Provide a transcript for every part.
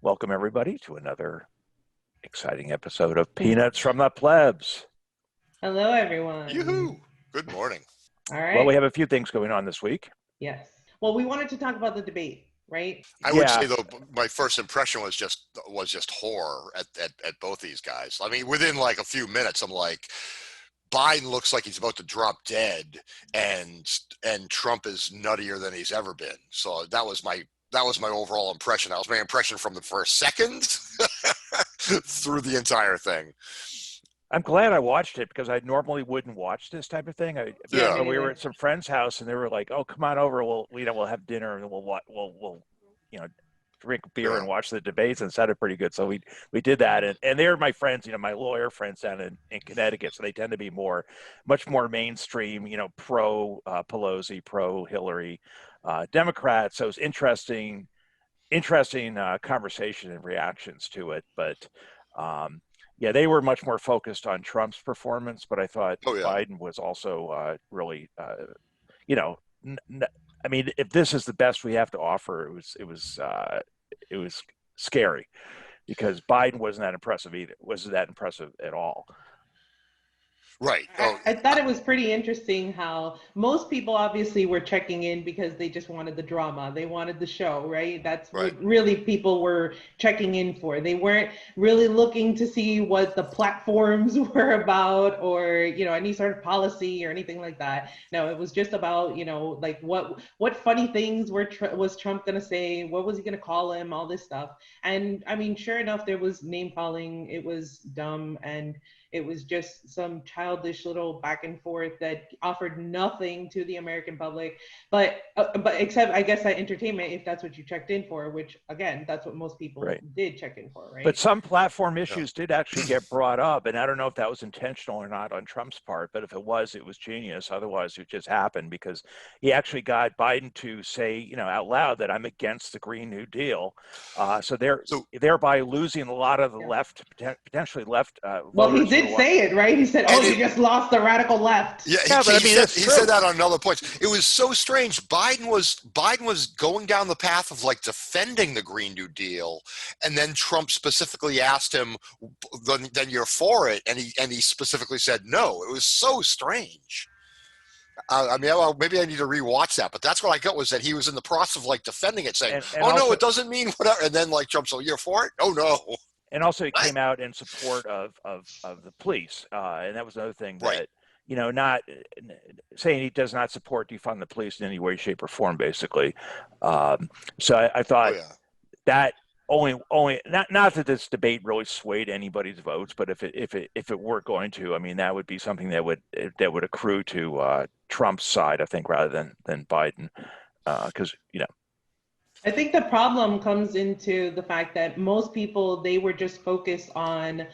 Welcome, everybody, to another exciting episode of Peanuts from the Plebs. Hello, everyone. Yoo-hoo! Good morning. All Well, we right. have a few things going on this week. Yes. Well, we wanted to talk about the debate, right? I would say Yeah, though, my first impression was just horror at both these guys. I mean, within like a few minutes, I'm like, Biden looks like he's about to drop dead, and Trump is nuttier than he's ever been. So that was my overall impression. That was my impression from the first second through the entire thing. I'm glad I watched it because I normally wouldn't watch this type of thing. Yeah, me Yeah, We were neither. at some friend's house and they were like, "Oh, come on over. We'll have dinner and we'll you know drink beer yeah, and watch the debates." And it sounded pretty good, so we did that. And they're my friends, my lawyer friends down in Connecticut, so they tend to be much more mainstream, pro Pelosi, pro Hillary, Democrat. So it's interesting conversation and reactions to it. But yeah, they were much more focused on Trump's performance, but I thought oh yeah, Biden was also really, you know, I mean, if this is the best we have to offer, it was scary because Biden wasn't that impressive either. Wasn't that impressive at all? right. I, Oh, I thought it was pretty interesting how most people obviously were checking in because they just wanted the drama. They wanted the show, right? That's right. what really people were checking in for. They weren't really looking to see what the platforms were about or, any sort of policy or anything like that. No, it was just about, like what funny things was Trump going to say? What was he going to call him? All this stuff. And I mean, sure enough, there was name calling. It was dumb and it was just some childish little back and forth that offered nothing to the American public, but except I guess that entertainment, if that's what you checked in for, which again, that's what most people Right. did check in for, But right? some platform Yeah. issues did actually get brought up, and I don't know if that was intentional or not on Trump's part, but if it was genius. Otherwise, it just happened because he actually got Biden to say, out loud that I'm against the Green New Deal. So they're So thereby losing a lot of the Yeah. left, potentially left Well, he voters who did are. say it, right? He said, "Oh, and you it just lost the radical left." Yeah, Yeah, but I he mean said that's he said true. that on other points. It was so strange. Biden was going down the path of like defending the Green New Deal, and then Trump specifically asked him, "Then you're for it?" And he specifically said no. It was so strange. I mean, well, maybe I need to rewatch that, but that's what I got was that he was in the process of like defending it, saying, And "Oh no, also it doesn't mean whatever," and then like Trump said, "You're for it?" Oh no, it what? came out in support of the police, and that was another thing Right, that not saying he does not support defund the police in any way, shape, or form, basically. So I oh thought yeah, that only not that this debate really swayed anybody's votes, but if it were going to, I mean, that would be something that would accrue to Trump's side, I think, rather than Biden, because I think the problem comes into the fact that most people they were just focused on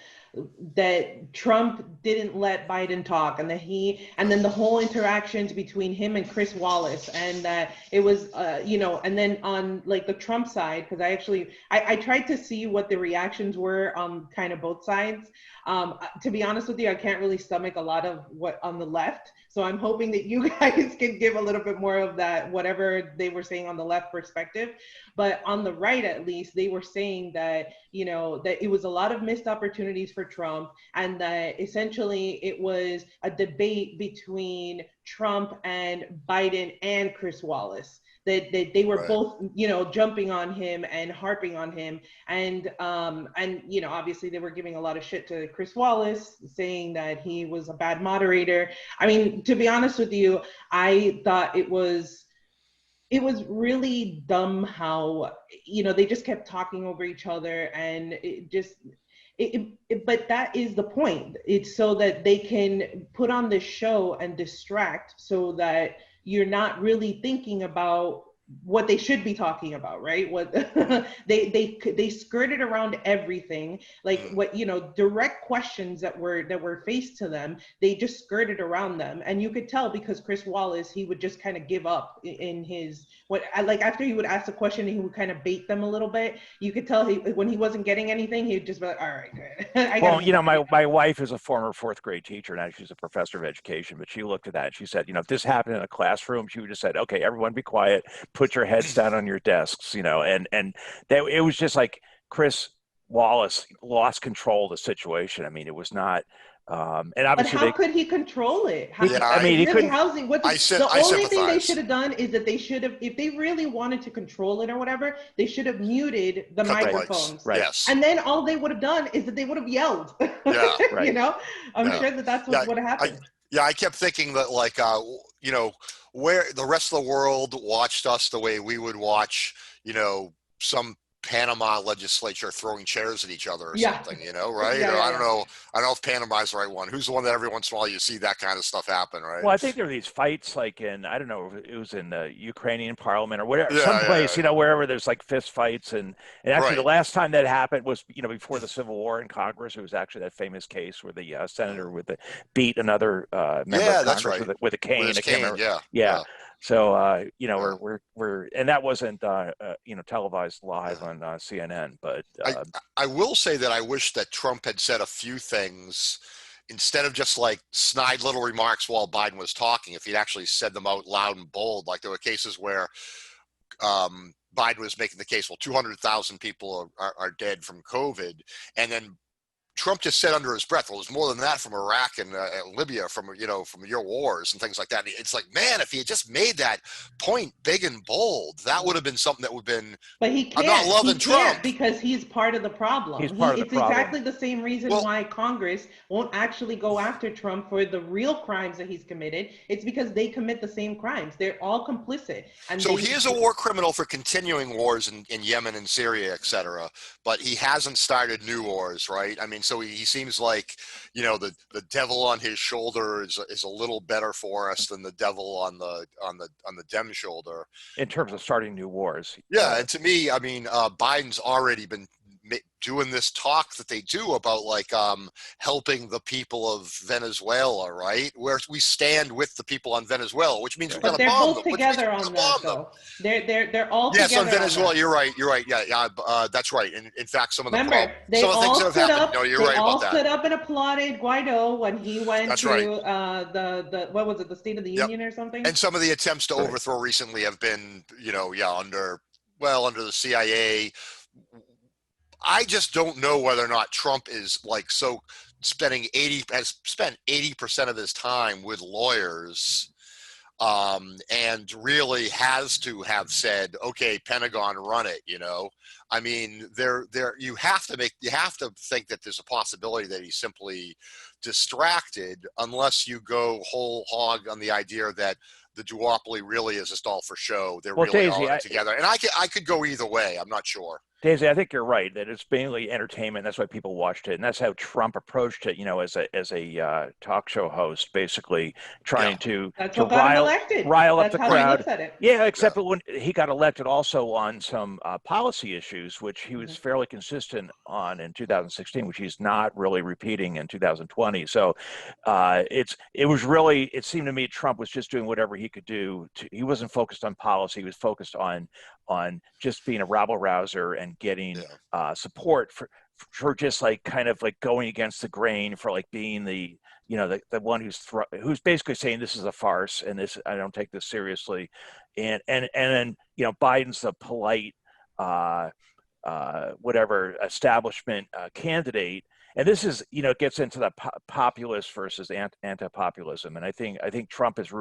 that Trump didn't let Biden talk and then the whole interactions between him and Chris Wallace and that it was and then on like the Trump side because I tried to see what the reactions were on kind of both sides. To be honest with you, I can't really stomach a lot of what on the left, so I'm hoping that you guys can give a little bit more of that whatever they were saying on the left perspective. But on the right, at least, they were saying that, that it was a lot of missed opportunities for Trump and that essentially it was a debate between Trump and Biden and Chris Wallace. That they were right. both, jumping on him and harping on him, and obviously they were giving a lot of shit to Chris Wallace, saying that he was a bad moderator. I mean, to be honest with you, I thought it was really dumb how they just kept talking over each other and but that is the point. It's so that they can put on this show and distract so that you're not really thinking about what they should be talking about, right? What they skirted around everything, like Mm. what direct questions that were faced to them, they just skirted around them. And you could tell because Chris Wallace, he would just kind of give up in his what like after he would ask a question, he would kind of bait them a little bit. You could tell when he wasn't getting anything, he would just be like, all right, good. I gotta Well, move on. my wife is a former fourth grade teacher. Now she's a professor of education, but she looked at that and she said, if this happened in a classroom, she would just said, okay, everyone be quiet, put your heads down on your desks, and that it was just like Chris Wallace lost control of the situation. I mean, it was not, and But obviously how could he control it? How, Yeah, I mean, he really, couldn't. housing. What I the only thing they sympathize. should have done is that they should have, if they really wanted to control it or whatever, they should have muted the Cut the mics. microphones. Right. Yes. And then all they would have done is that they would have yelled. Yeah. Right. You know, I'm Yeah. sure that that's what Yeah. would have happened. I kept thinking that, like, you know, where the rest of the world watched us the way we would watch, you know, some Panama legislature throwing chairs at each other or Yeah. something, you know, right? Yeah, Or yeah, I don't yeah. know. I don't know if Panama's the right one. Who's the one that every once in a while you see that kind of stuff happen, right? Well, I think there were these fights, like in, I don't know, it was in the Ukrainian parliament or whatever, Yeah, someplace, yeah. you know, wherever there's like fist fights. And actually, the Right. last time that happened was, you know, before the Civil War in Congress. It was actually that famous case where the senator beat another member Yeah, of that's Congress right. with a cane. With his I can't cane, remember. yeah. Yeah. So, you know, Yeah. we're, and that wasn't, you know, televised live on CNN, but I will say that I wish that Trump had said a few things instead of just like snide little remarks while Biden was talking. If he'd actually said them out loud and bold, like there were cases where Biden was making the case, well, 200,000 people are dead from COVID, and then Trump just said under his breath, well, it was more than that from Iraq and Libya, from, you know, from your wars and things like that. And it's like, man, if he had just made that point big and bold, that would have been something that would have been. But he I'm can't. not loving He Trump. can't because he's part of the problem. he's part of the It's problem. exactly the same reason Well- why Congress won't actually go after Trump for the real crimes that he's committed. It's because they commit the same crimes. They're all complicit. And So they, he is a war criminal for continuing wars in Yemen and Syria, et cetera, but he hasn't started new wars, right? I mean, so he seems like, you know, the devil on his shoulder is a little better for us than the devil on the Dem shoulder. In terms of starting new wars. Yeah, and to me, I mean, Biden's already been doing this talk that they do about like helping the people of Venezuela, right? Where we stand with the people on Venezuela, which means we're but going to they're bomb both them. Which means together we're on gonna that, bomb them. though. They're all Yes, together on Venezuela, that. you're right. Yeah, that's right. And in fact, some of the Remember, they some of the things all that have stood happened. up. No, you're They right all about that. stood up and applauded Guaido when he went That's to right. the what was it, the State of the Yep. Union or something? And some of the attempts to Right. overthrow recently have been, you know, under the CIA. I just don't know whether or not Trump is like so has spent 80% of his time with lawyers, and really has to have said, okay, Pentagon, run it. You know, I mean, you have to think that there's a possibility that he's simply distracted, unless you go whole hog on the idea that the duopoly really is just all for show. They're Well, really Daisy, all in it together. And I could go either way. I'm not sure. Daisy, I think you're right that it's mainly entertainment. That's why people watched it, and that's how Trump approached it. You know, as a talk show host, basically trying to That's what got him elected. rile up That's the how he crowd. looks at it. Yeah, except when he got elected, also on some policy issues, which he was fairly consistent on in 2016, which he's not really repeating in 2020. So it seemed to me Trump was just doing whatever he could do. He wasn't focused on policy. He was focused on just being a rabble rouser and getting support for just like kind of like going against the grain, for like being the one who's basically saying this is a farce and this, I don't take this seriously, and then, you know, Biden's the polite whatever establishment candidate. And this is, you know, gets into the populist versus anti-populism. And I think Trump is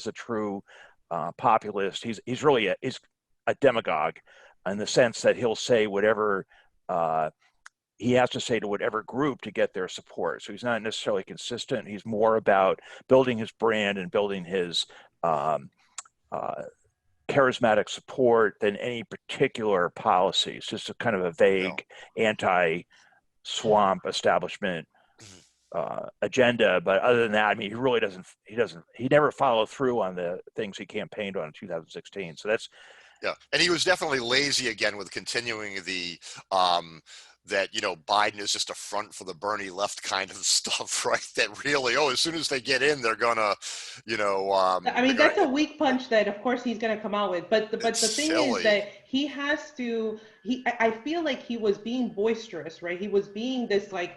a true populist. He's really a demagogue, in the sense that he'll say whatever he has to say to whatever group to get their support. So he's not necessarily consistent. He's more about building his brand and building his charismatic support than any particular policy. It's just a kind of a vague anti-swamp establishment agenda. But other than that, I mean, he never followed through on the things he campaigned on in 2016. So that's. Yeah, and he was definitely lazy again with continuing the that, you know, Biden is just a front for the Bernie left kind of stuff, right? That really, as soon as they get in, they're gonna, you know. I mean, that's a weak punch that, of course, he's going to come out with. But the thing is that he has to. I feel like he was being boisterous, right? He was being this like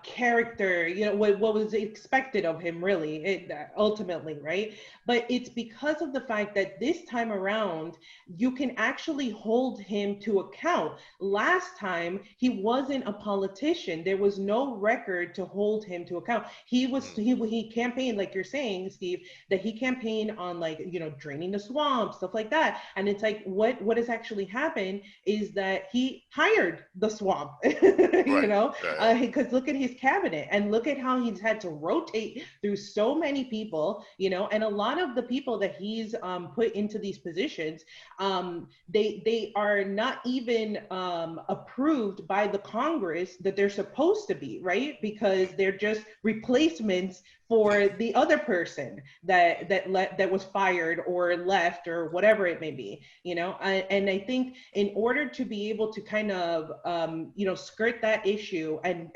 character, what was expected of him, really, ultimately, right? But it's because of the fact that this time around, you can actually hold him to account. Last time, he wasn't a politician. There was no record to hold him to account. He campaigned, like you're saying, Steve, that he campaigned on, like, draining the swamp, stuff like that. And it's like, what has actually happened is that he hired the swamp, because look at his cabinet and look at how he's had to rotate through so many people, and a lot of the people that he's put into these positions, they are not even approved by the Congress that they're supposed to be, right? Because they're just replacements for the other person that was fired or left or whatever it may be, and I think in order to be able to kind of skirt that issue and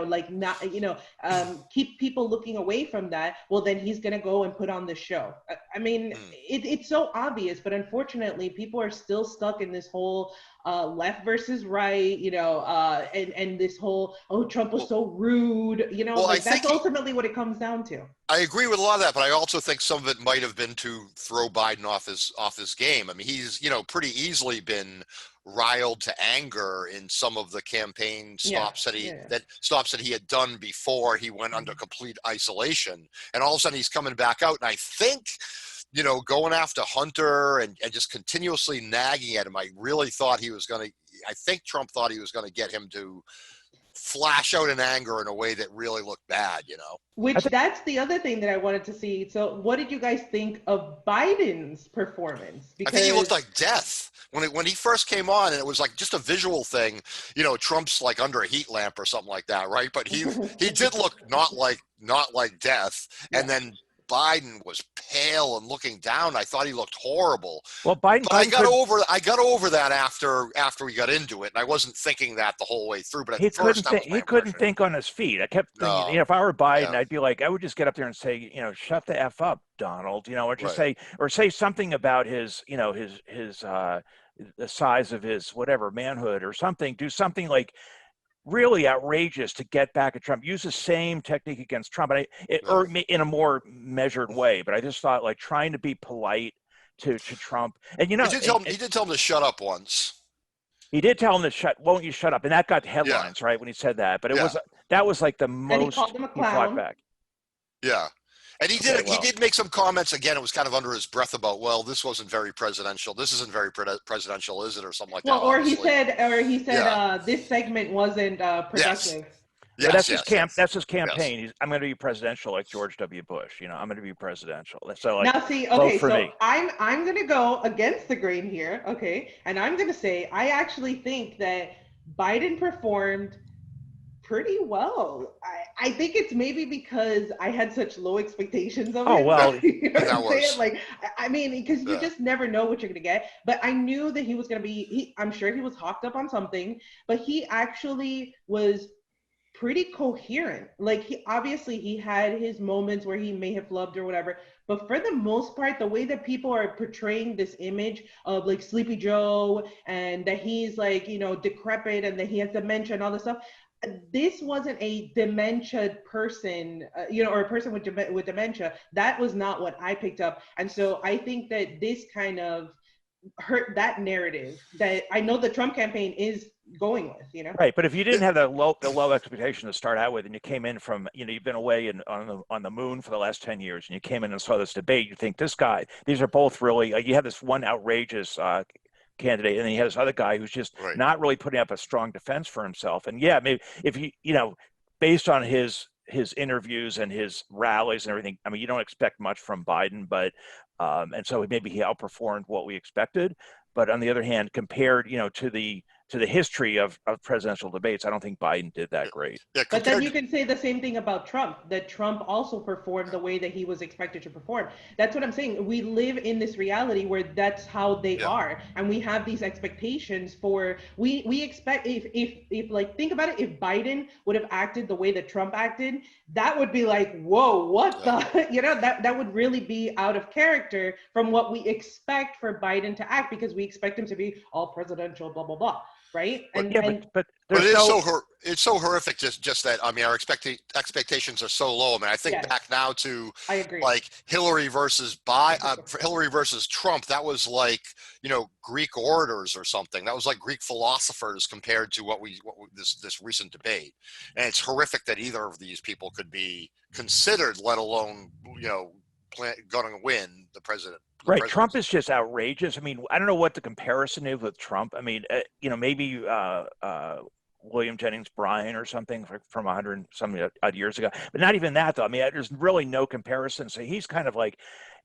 like not keep people looking away from that, well, then he's going to go and put on the show. I mean, it's so obvious, but unfortunately people are still stuck in this whole left versus right, and this whole, Trump was so rude, like that's ultimately what it comes down to. I agree with a lot of that, but I also think some of it might have been to throw Biden off his game. I mean, he's pretty easily been riled to anger in some of the campaign stops that he had done before he went under complete isolation, and all of a sudden he's coming back out, and I think going after Hunter and just continuously nagging at him, I think Trump thought he was going to get him to flash out in anger in a way that really looked bad, Which that's the other thing that I wanted to see. So what did you guys think of Biden's performance? Because I think he looked like death. When he first came on, and it was like just a visual thing, Trump's like under a heat lamp or something like that, right? But he did look not like death. Yeah. And then Biden was pale and looking down. I thought he looked horrible. Well, but I got over that after we got into it, and I wasn't thinking that the whole way through. But at first, he couldn't think on his feet. I kept thinking, if I were Biden, I'd be like, I would just get up there and say, shut the F up, Donald, or just say something about his, his the size of his whatever manhood or something. Do something like really outrageous to get back at Trump. Use the same technique against Trump, or in a more measured way. But I just thought, like, trying to be polite to Trump, and he did tell him to shut up once. He did tell him to shut. Won't you shut up? And that got headlines, right, when he said that. But that was like the most. And he called him a clown. He fought back. Yeah. And he did make some comments again. It was kind of under his breath about, well, this wasn't very presidential. This isn't very presidential, is it, or something like that? Or he said, this segment wasn't productive. Yes, that's his campaign. Yes. I'm going to be presidential like George W. Bush. I'm going to be presidential. So now, see, okay, so I'm going to go against the grain here, okay, and I'm going to say I actually think that Biden performed pretty well. I think it's maybe because I had such low expectations of it. Oh, well, that works. Like, I mean, because you just never know what you're going to get. But I knew that he was going to be, I'm sure he was hopped up on something, but he actually was pretty coherent. Like, he had his moments where he may have flubbed or whatever, but for the most part, the way that people are portraying this image of like Sleepy Joe and that he's like, decrepit and that he has dementia and all this stuff, this wasn't a dementia person, or a person with dementia. That was not what I picked up. And so I think that this kind of hurt that narrative that I know the Trump campaign is going with, Right, but if you didn't have the low expectation to start out with, and you came in from, you've been away on the moon for the last 10 years, and you came in and saw this debate, you think these are both really, you have this one outrageous candidate, and then he has this other guy who's just not really putting up a strong defense for himself. And maybe if based on his interviews and his rallies and everything, I mean, you don't expect much from Biden, but and so maybe he outperformed what we expected. But on the other hand, compared to the history of presidential debates, I don't think Biden did that great. But then you can say the same thing about Trump, that Trump also performed the way that he was expected to perform. That's what I'm saying. We live in this reality where that's how they are. And we have these expectations we expect, if like, think about it, if Biden would have acted the way that Trump acted, that would be like, whoa, what the, that would really be out of character from what we expect for Biden to act, because we expect him to be all presidential, blah, blah, blah. right? But Yeah, And but But there's no. it's so horrific. Just that, I mean, our expectations are so low. I mean, I think yes, back now to I agree. like Hillary versus Trump. That was like, you know, Greek orators or something. That was like Greek philosophers compared to this recent debate. And it's horrific that either of these people could be considered, let alone, you know, going to win the president. The Right, Trump presidency. is just outrageous. I mean, I don't know what the comparison is with Trump. I mean, you know, maybe William Jennings Bryan or something from 100 some odd years ago, but not even that though. I mean, there's really no comparison. So he's kind of like,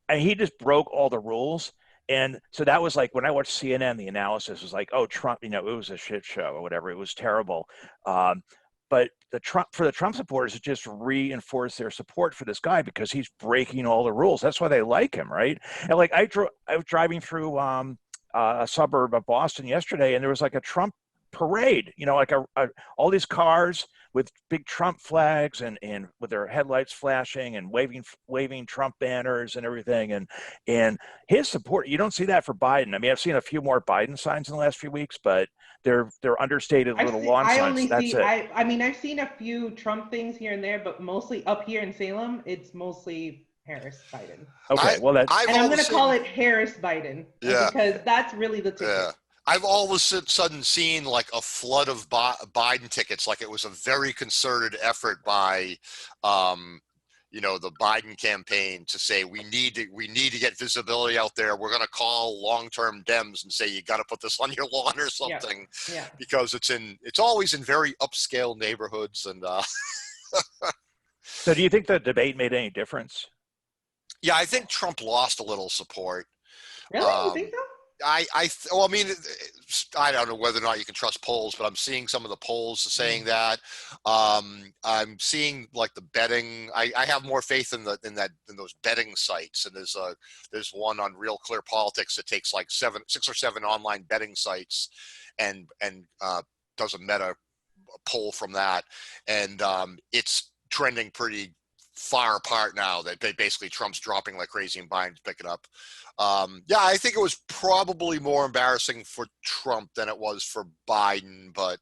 and he just broke all the rules. And so that was like when I watched CNN, the analysis was like, oh, Trump, you know, it was a shit show or whatever. It was terrible. Um, but the Trump supporters just reinforce their support for this guy because he's breaking all the rules. That's why they like him, right? And like I was driving through a suburb of Boston yesterday, and there was like a Trump parade. You know, like all these cars with big Trump flags and with their headlights flashing and waving Trump banners and everything. And his support, you don't see that for Biden. I mean, I've seen a few more Biden signs in the last few weeks, but they're understated little lawn I signs. only That's see it. I mean I've seen a few Trump things here and there, but mostly up here in Salem, it's mostly Harris Biden. Okay, well that I've And I'm all of a gonna call sudden, it Harris Biden yeah. because that's really the ticket. Yeah. I've all of a sudden seen like a flood of Biden tickets, like it was a very concerted effort by, you know, the Biden campaign to say we need to get visibility out there. We're going to call long-term Dems and say you got to put this on your lawn or something, Yeah. because it's always in very upscale neighborhoods and. So do you think the debate made any difference? Yeah, I think Trump lost a little support. Really? You think so? Well, I mean, I don't know whether or not you can trust polls, but I'm seeing some of the polls saying that. I'm seeing like the betting. I have more faith in those betting sites, and there's one on Real Clear Politics that takes like 6 or 7 online betting sites, and does a meta poll from that, and it's trending pretty far apart now. That basically Trump's dropping like crazy and Biden's picking up. Yeah, I think it was probably more embarrassing for Trump than it was for Biden, but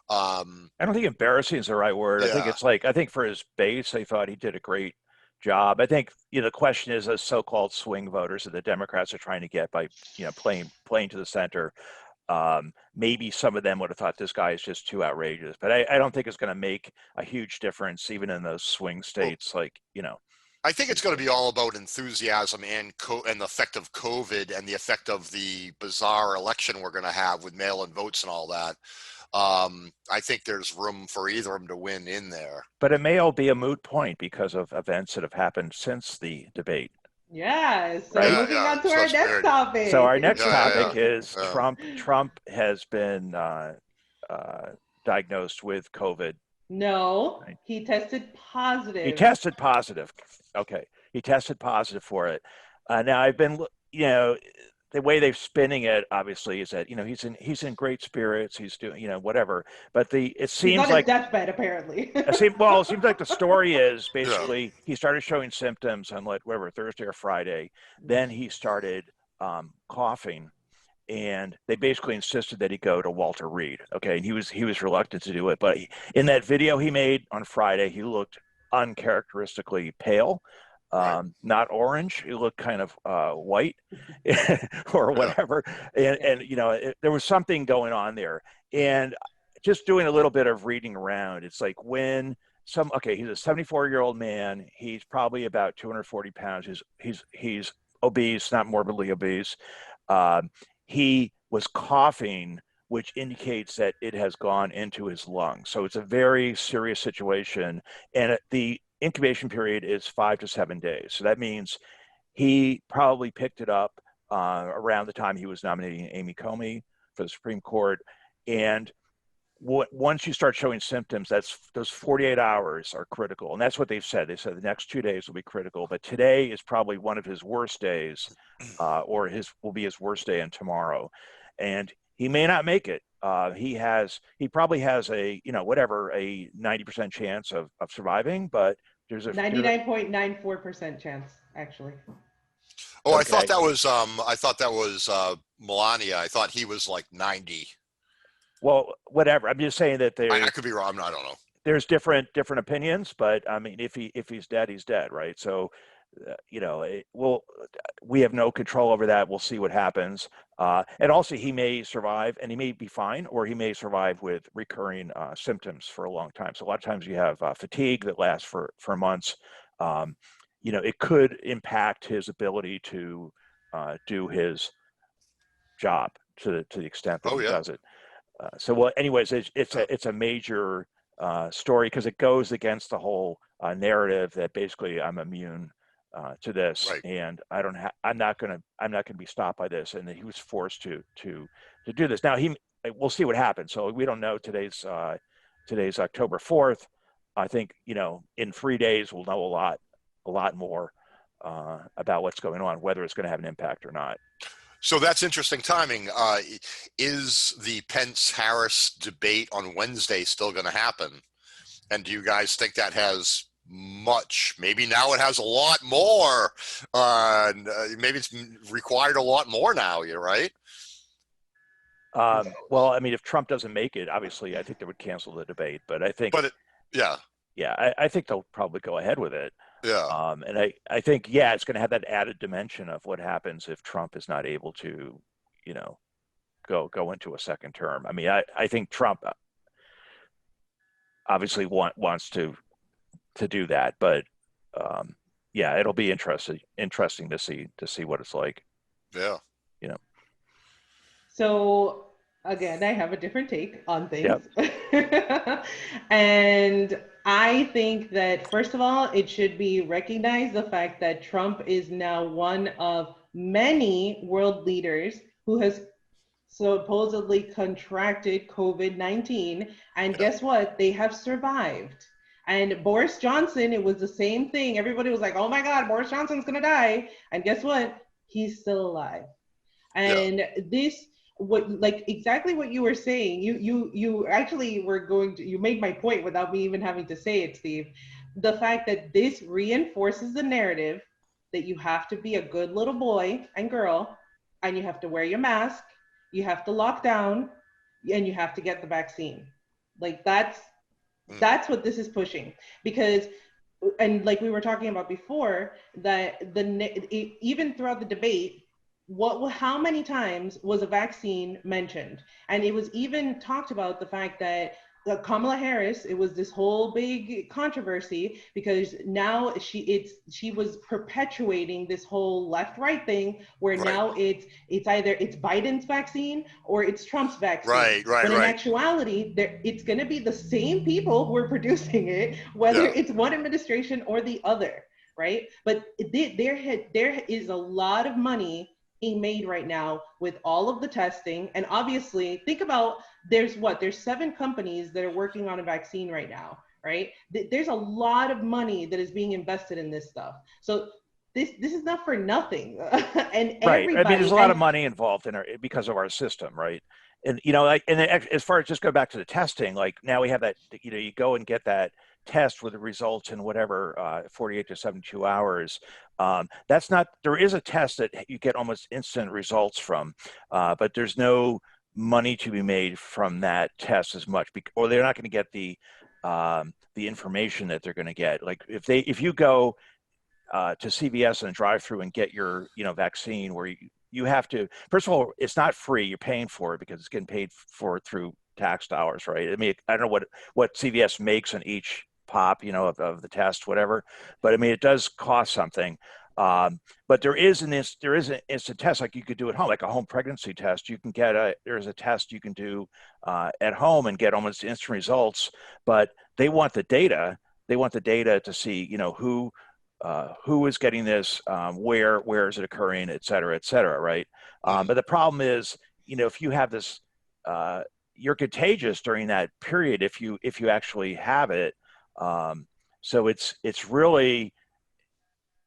I don't think embarrassing is the right word. yeah. I think it's like, I think for his base, I thought he did a great job. I think, you know, the question is the so-called swing voters that the Democrats are trying to get by, you know, playing to the center. Maybe some of them would have thought this guy is just too outrageous, but I don't think it's going to make a huge difference even in those swing states. Like, you know, I think it's going to be all about enthusiasm and the effect of COVID and the effect of the bizarre election we're going to have with mail-in votes and all that. I think there's room for either of them to win in there. but it may all be a moot point because of events that have happened since the debate. Yeah. So Right. moving on to So our that's next weird. topic. So our next topic Yeah. is Trump has been diagnosed with COVID. No, he tested positive. He tested positive. Okay, he tested positive for it. Now I've been, you know, the way they're spinning it, obviously, is that, you know, he's in great spirits. He's doing, you know, whatever. But it seems He's on like his deathbed, apparently. it seems like the story is basically he started showing symptoms on like whatever Thursday or Friday. Then he started coughing, and they basically insisted that he go to Walter Reed. Okay, and he was reluctant to do it, but in that video he made on Friday, he looked uncharacteristically pale, not orange. He looked kind of white or whatever, and you know there was something going on there. And just doing a little bit of reading around, it's like when he's a 74-year-old man. He's probably about 240 pounds. He's obese, not morbidly obese. He was coughing, which indicates that it has gone into his lungs. So it's a very serious situation. And the incubation period is 5 to 7 days. So that means he probably picked it up around the time he was nominating Amy Comey for the Supreme Court. And once you start showing symptoms, those 48 hours are critical. And that's what they've said. They said the next 2 days will be critical. But today is probably one of his worst days, or will be his worst day, and tomorrow. And he may not make it. He probably has a 90% chance of surviving, but there's a 99.94% chance, actually. Oh, okay. I thought that was Melania. I thought he was like 90. Well, whatever. I'm just saying that I could be wrong. I don't know. there's different opinions, but I mean, if he's dead, he's dead, right? So, we have no control over that. We'll see what happens. And also, he may survive, and he may be fine, or he may survive with recurring symptoms for a long time. So a lot of times you have fatigue that lasts for months. Um, it could impact his ability to do his job to the extent that Oh he yeah. does it. So, well, anyways, it's a major story because it goes against the whole narrative that basically I'm immune to this, Right. and I'm not gonna be stopped by this, and that he was forced to do this. Now we'll see what happens. So we don't know. Today's October 4th. I think in 3 days we'll know a lot more about what's going on, whether it's going to have an impact or not. So that's interesting timing. Is the Pence-Harris debate on Wednesday still going to happen? And do you guys think that has much? Maybe now it has a lot more. Maybe it's required a lot more now. You're right. Well, I mean, if Trump doesn't make it, obviously, I think they would cancel the debate. But I think, Yeah, yeah, I think they'll probably go ahead with it. yeah. And I think, yeah, it's going to have that added dimension of what happens if Trump is not able to, you know, go into a second term. I mean, I think Trump obviously wants to do that, but yeah, it'll be interesting to see what it's like. Yeah. You know, So again, I have a different take on yep, things. And I think that first of all, it should be recognized the fact that Trump is now one of many world leaders who has supposedly contracted COVID-19. And Yeah. guess what? They have survived. And Boris Johnson, it was the same thing. Everybody was like, oh my God, Boris Johnson's going to die. And guess what? He's still alive. Yeah. And this, what, like exactly what you were saying, you actually were going to, you made my point without me even having to say it, Steve. The fact that this reinforces the narrative that you have to be a good little boy and girl, and you have to wear your mask, you have to lock down, and you have to get the vaccine. Like that's what this is pushing. Because, and like we were talking about before, that even throughout the debate, how many times was a vaccine mentioned? And it was even talked about the fact that Kamala Harris, it was this whole big controversy because now she was perpetuating this whole left-right thing where Right. now it's either it's Biden's vaccine or it's Trump's vaccine. Right. Right. When in Right. actuality, it's going to be the same people who are producing it, whether Yeah. it's one administration or the other, right? But there is a lot of money being made right now with all of the testing. And obviously, think about there's 7 companies that are working on a vaccine right now, right? There's a lot of money that is being invested in this stuff. So this is not for nothing. And right. I mean, everybody, there's a lot of and money involved in because of our system, right? And like, and as far as just go back to the testing, like now we have that, you go and get that test with the results in whatever 48 to 72 hours. That's not, there is a test that you get almost instant results from, but there's no money to be made from that test as much, or they're not going to get the information that they're going to get. Like if you go to CVS and drive through and get your vaccine, where you have to, first of all, it's not free. You're paying for it because it's getting paid for through tax dollars, right? I mean, I don't know what CVS makes on each pop, of the test, whatever, but I mean, it does cost something. But there is an instant test like you could do at home, like a home pregnancy test. You can get there's a test you can do at home and get almost instant results, but they want the data. They want the data to see, who is getting this, where is it occurring, et cetera, right? But the problem is, if you have this, you're contagious during that period if you actually have it. So it's really,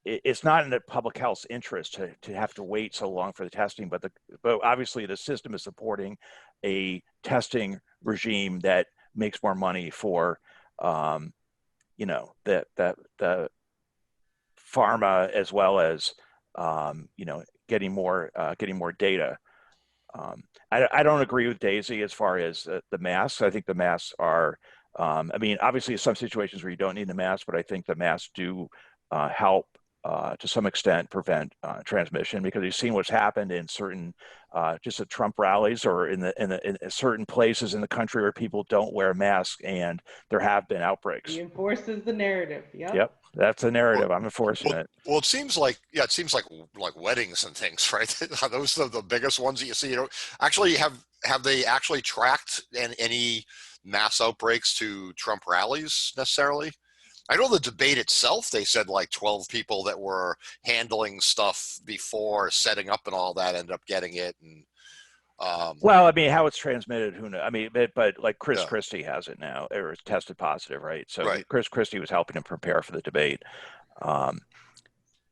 it's not in the public health's interest to have to wait so long for the testing, but obviously the system is supporting a testing regime that makes more money for the pharma, as well as getting more data. I don't agree with Daisy as far as the masks. I think the masks are, I mean, obviously some situations where you don't need the mask, but I think the masks do help to some extent prevent transmission, because you've seen what's happened in certain just at Trump rallies or in certain places in the country where people don't wear masks, and there have been outbreaks. He enforces the narrative. Yep. Yep, that's a narrative. Well, I'm enforcing it. well, it seems like, yeah, it seems like weddings and things, right? Those are the biggest ones that you see. You know, actually, have they actually tracked any mass outbreaks to Trump rallies necessarily? I know the debate itself, they said like 12 people that were handling stuff before setting up and all that ended up getting it. And Well, I mean, how it's transmitted, who knows? I mean, but like Chris yeah, Christie has it now, or it's tested positive, right? So right. Chris Christie was helping him prepare for the debate. Um,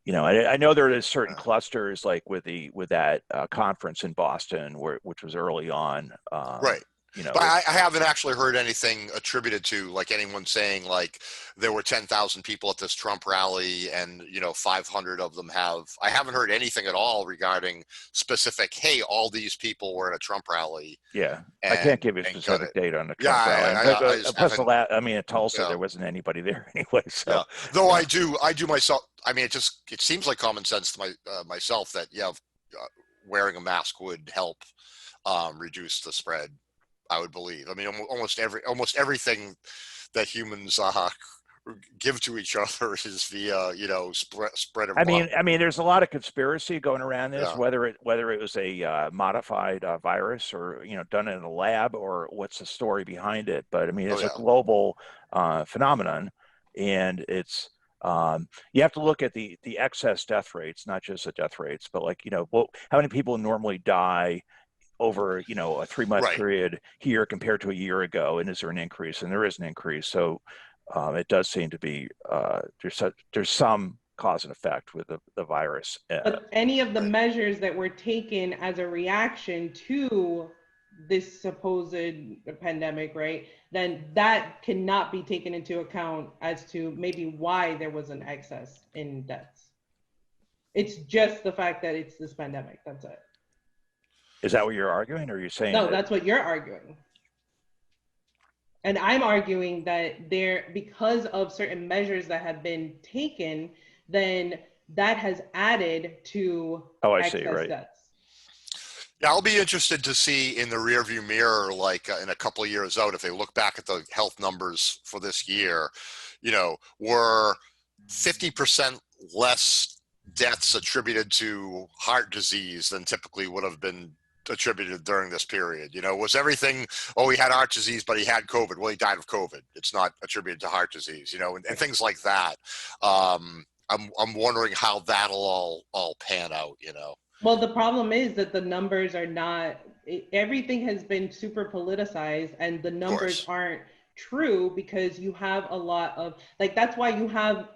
you know, I know there is certain clusters like with that conference in Boston, which was early on. Right. You know, But I haven't actually heard anything attributed to like anyone saying like there were 10,000 people at this Trump rally and, you know, 500 of them have. I haven't heard anything at all regarding specific, hey, all these people were at a Trump rally. yeah, And, I can't give you a and specific date on the yeah, Trump rally. I just Plus, haven't. I mean, at Tulsa, Yeah, there wasn't anybody there anyway. So, yeah. Though yeah. I do myself. I mean, it seems like common sense to myself that yeah, wearing a mask would help reduce the spread. I would believe. I mean, almost everything that humans give to each other is via, you know, spread of. I mean, there's a lot of conspiracy going around this, Yeah. whether it was a modified virus or, you know, done in a lab, or what's the story behind it. But I mean, Oh it's a yeah. global phenomenon, and it's you have to look at the excess death rates, not just the death rates, but like, you know, how many people normally die over, you know, a 3 month Right. period here compared to a year ago, and is there an increase? And there is an increase. So it does seem to be there's some cause and effect with the virus. But any of the Right. measures that were taken as a reaction to this supposed pandemic, right, then that cannot be taken into account as to maybe why there was an excess in deaths. It's just the fact that it's this pandemic. That's it. Is that what you're arguing, or are you saying No, that? that's what you're arguing. And I'm arguing that because of certain measures that have been taken, then that has added to Oh, I excess see. Right. deaths. Yeah, I'll be interested to see in the rearview mirror, like in a couple of years out, if they look back at the health numbers for this year, you know, were 50% less deaths attributed to heart disease than typically would have been attributed during this period. You know, was everything, oh, he had heart disease, but he had COVID. Well, he died of COVID. It's not attributed to heart disease, you know, and things like that. I'm wondering how that'll all pan out, you know. Well, the problem is that the numbers are not, everything has been super politicized, and the numbers aren't true, because you have a lot of, like, that's why you have,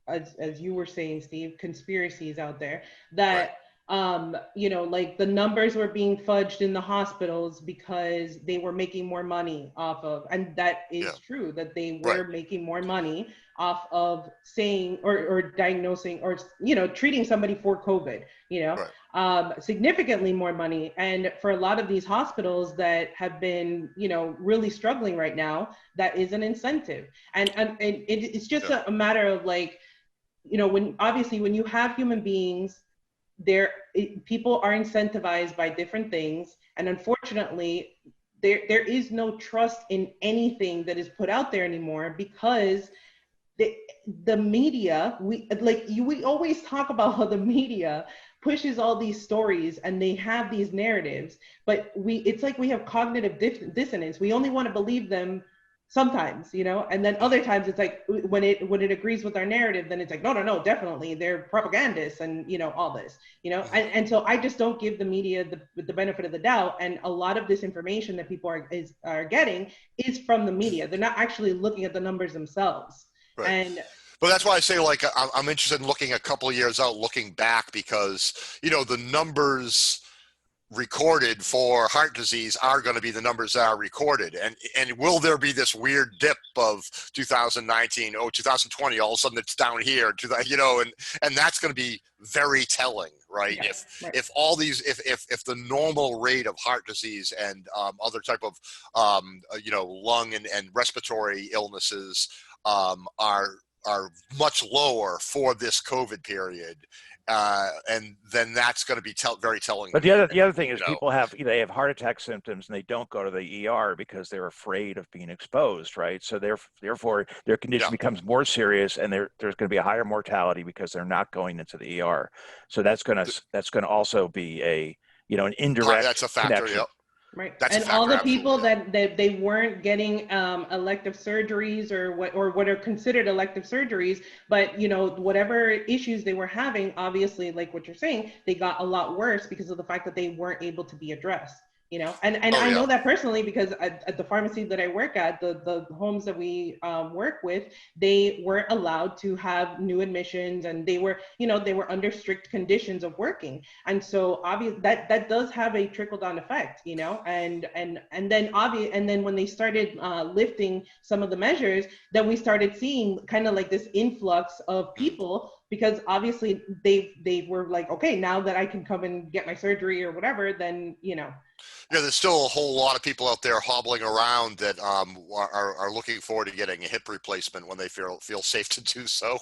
as you were saying, Steve, conspiracies out there that, you know, like the numbers were being fudged in the hospitals because they were making more money off of, and that is true, that they were making more money off of saying or diagnosing or, you know, treating somebody for COVID, you know, significantly more money. And for a lot of these hospitals that have been, you know, really struggling right now, that is an incentive. And it's just a matter of like, you know, when obviously when you have human beings, people are incentivized by different things, and unfortunately there is no trust in anything that is put out there anymore, because the media, we always talk about how the media pushes all these stories and they have these narratives, but it's like we have cognitive dissonance. We only want to believe them sometimes, you know, and then other times it's like when it agrees with our narrative, then it's like no, definitely they're propagandists and, you know, all this, you know. And so I just don't give the media the benefit of the doubt, and a lot of this information that people are getting is from the media. They're not actually looking at the numbers themselves. And but that's why I say, like, I'm interested in looking a couple of years out, looking back, because, you know, the numbers recorded for heart disease are going to be the numbers that are recorded, and will there be this weird dip of 2019, 2020, all of a sudden it's down here to that, and that's going to be very telling, right? Yeah, right. If all these, if the normal rate of heart disease and other type of lung and respiratory illnesses are much lower for this COVID period, and then that's going to be very telling. But the other thing is people they have heart attack symptoms and they don't go to the ER because they're afraid of being exposed, right? So therefore their condition becomes more serious, and there's going to be a higher mortality because they're not going into the ER. So that's going to also be an indirect that's a factor. connection. Yep. Right. That's and all the people that they weren't getting elective surgeries or what are considered elective surgeries, but whatever issues they were having, obviously, like what you're saying, they got a lot worse because of the fact that they weren't able to be addressed. I know that personally because at the pharmacy that I work at, the homes that we work with, they weren't allowed to have new admissions, and they were under strict conditions of working. And so obviously that does have a trickle down effect, and then when they started lifting some of the measures, then we started seeing kind of like this influx of people, because obviously they were like, okay, now that I can come and get my surgery or whatever, then there's still a whole lot of people out there hobbling around that are looking forward to getting a hip replacement when they feel safe to do so.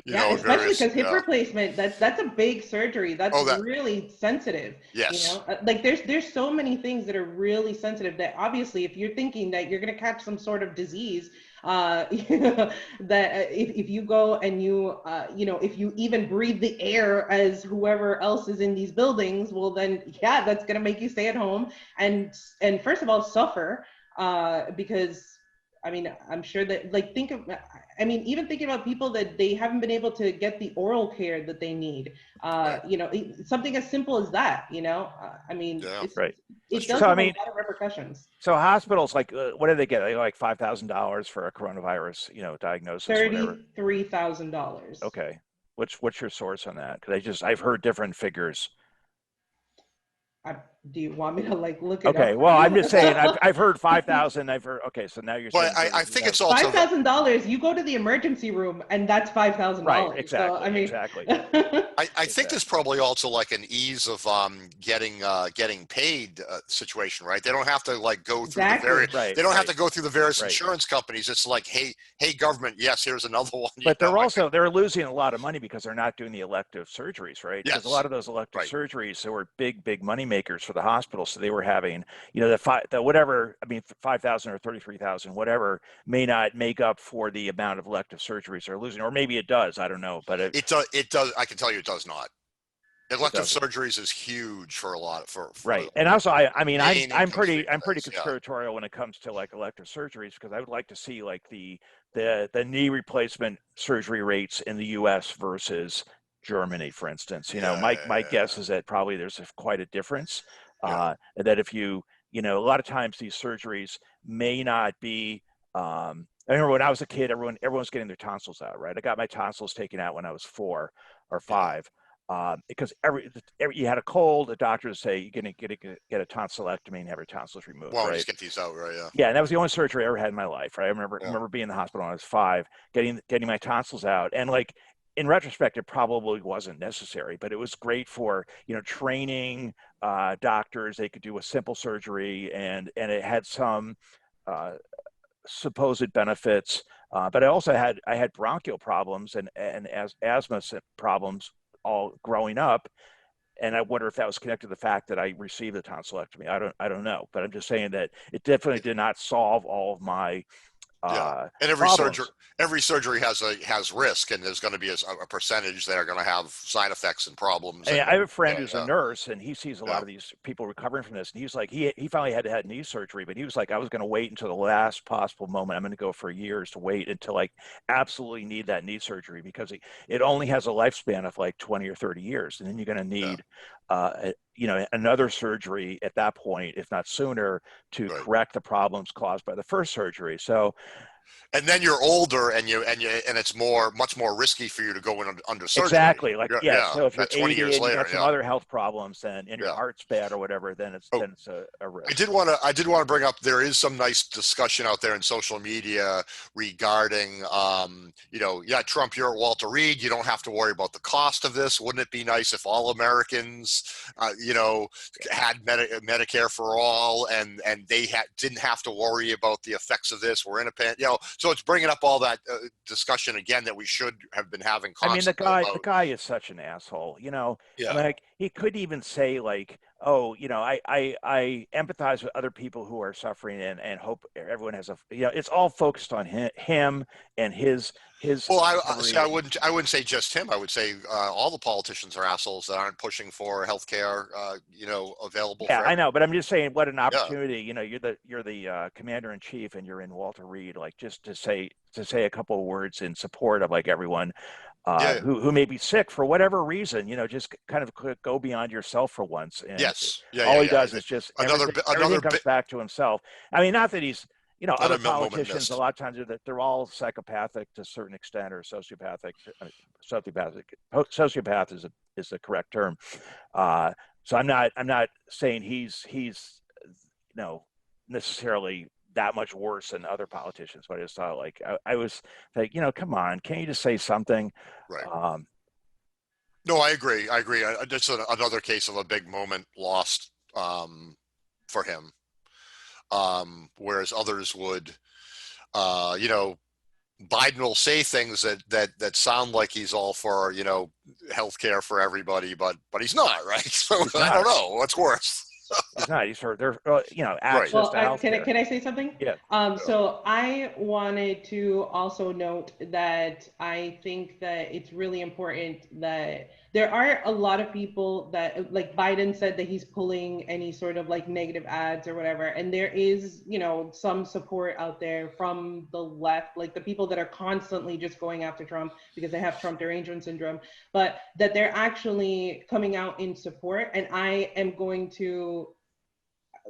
Especially because hip replacement, that's a big surgery. That's really sensitive. Yes. Like there's so many things that are really sensitive that obviously if you're thinking that you're going to catch some sort of disease, that if you go and if you even breathe the air as whoever else is in these buildings, well then that's going to make you stay at home and first of all suffer, because I'm sure that even thinking about people that they haven't been able to get the oral care that they need, something as simple as that, it does have a lot of repercussions. So hospitals, like, what do they get? They like $5,000 for a coronavirus, diagnosis. $33,000. Okay, what's your source on that? Because I've heard different figures. Do you want me to look it up? Okay, well, I'm just saying, I've heard 5,000. I've heard, okay, so now you're saying. But I think it's also $5,000. You go to the emergency room and that's $5,000. Right, exactly. So, exactly. I think there's probably also like an ease of getting paid situation, right? They don't have to go through the various. They don't have to go through the various insurance companies. It's like, hey, government, yes, here's another one. But they're losing a lot of money because they're not doing the elective surgeries, right? Because a lot of those elective surgeries, they were big money makers for the hospital. So they were having, the whatever, 5,000 or 33,000, whatever, may not make up for the amount of elective surgeries they're losing, or maybe it does. I don't know, but it does. I can tell you, it does not. Elective surgeries is huge for a lot for right. And also, I'm pretty conspiratorial when it comes to elective surgeries, because I would like to see the knee replacement surgery rates in the U.S. versus Germany, for instance. My guess is that probably there's quite a difference. And that if a lot of times these surgeries may not be. I remember when I was a kid, everyone was getting their tonsils out, right? I got my tonsils taken out when I was 4 or 5. Because you had a cold, the doctor would say you're going to get a tonsillectomy and have your tonsils removed. Well, right? Just get these out, right? Yeah. Yeah, and that was the only surgery I ever had in my life. Right? I remember being in the hospital when I was 5, getting my tonsils out, and in retrospect, it probably wasn't necessary, but it was great for training doctors. They could do a simple surgery, and it had some supposed benefits. But I had bronchial problems and asthma problems all growing up, and I wonder if that was connected to the fact that I received the tonsillectomy. I don't know, but I'm just saying that it definitely did not solve all of my and every surgery has risk, and there's going to be a percentage that are going to have side effects and problems. I have a friend who's a nurse, and he sees a lot of these people recovering from this, and he's like, he finally had knee surgery, but he was like, I was going to wait until the last possible moment. I'm going to go for years to wait until I absolutely need that knee surgery, because it only has a lifespan of 20 or 30 years, and then you're going to need another surgery at that point, if not sooner, to correct the problems caused by the first surgery. So And then you're older, and it's much more risky for you to go in under surgery. Exactly. Like, Yeah, yeah. So if you're 20 80 years and you later, got some other health problems and your Yeah. heart's bad or whatever, then it's a risk. I did want to bring up, there is some nice discussion out there in social media regarding, Trump, you're at Walter Reed. You don't have to worry about the cost of this. Wouldn't it be nice if all Americans, had Medicare for all, and they didn't have to worry about the effects of this? We're in a so it's bringing up all that discussion again that we should have been having constantly. I mean, the guy is such an asshole. Yeah. I mean, like, he could even say like, "Oh, I empathize with other people who are suffering and hope everyone has it's all focused on him and his." Well, I wouldn't say just him. I would say all the politicians are assholes that aren't pushing for healthcare, available. Yeah, for I know, but I'm just saying, what an opportunity. Yeah. You're the commander in chief, and you're in Walter Reed. Like, just to say a couple of words in support of like everyone who may be sick for whatever reason. Just kind of go beyond yourself for once. And yes. all he does is just everything comes bit, back to himself. I mean, not that he's other politicians, a lot of times they're all psychopathic to a certain extent, or sociopathic. Sociopath is the correct term. So I'm not saying he's necessarily that much worse than other politicians, but I just thought, like, I was like, come on, can't you just say something? Right. No, I agree. Just another case of a big moment lost for him. Whereas others would, Biden will say things that sound like he's all for, healthcare for everybody, but he's not, right? So I don't know what's worse. He's not. He's for access to healthcare. Can I say something? Yeah. So I wanted to also note that I think that it's really important that there are a lot of people that, like Biden said, that he's pulling any sort of like negative ads or whatever. And there is, some support out there from the left, like the people that are constantly just going after Trump because they have Trump derangement syndrome, but that they're actually coming out in support. And I am going to,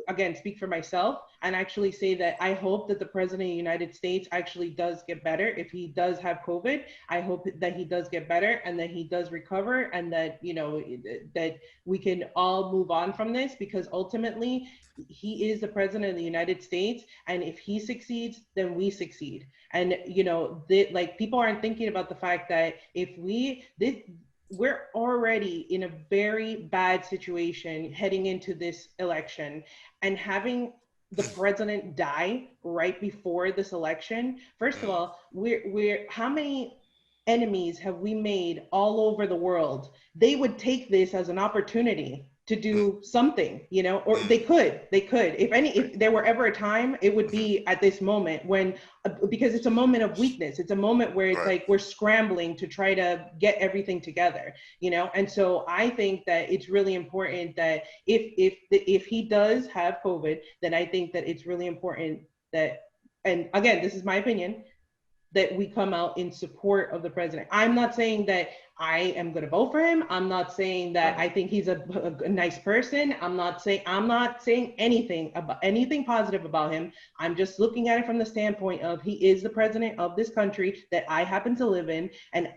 again, speak for myself and actually say that I hope that the president of the United States actually does get better. If he does have COVID, I hope that he does get better and that he does recover, and that, that we can all move on from this, because ultimately he is the president of the United States. And if he succeeds, then we succeed. And, people aren't thinking about the fact that we're already in a very bad situation heading into this election, and having the president die right before this election. First of all, we're how many enemies have we made all over the world? They would take this as an opportunity to do something, or they could, if there were ever a time, it would be at this moment when, because it's a moment of weakness. It's a moment where it's like we're scrambling to try to get everything together, And so I think that it's really important that if he does have COVID, then I think that it's really important that, and again, this is my opinion, that we come out in support of the president. I'm not saying that I am going to vote for him. I'm not saying that I think he's a nice person. I'm not saying anything positive about him. I'm just looking at it from the standpoint of he is the president of this country that I happen to live in, and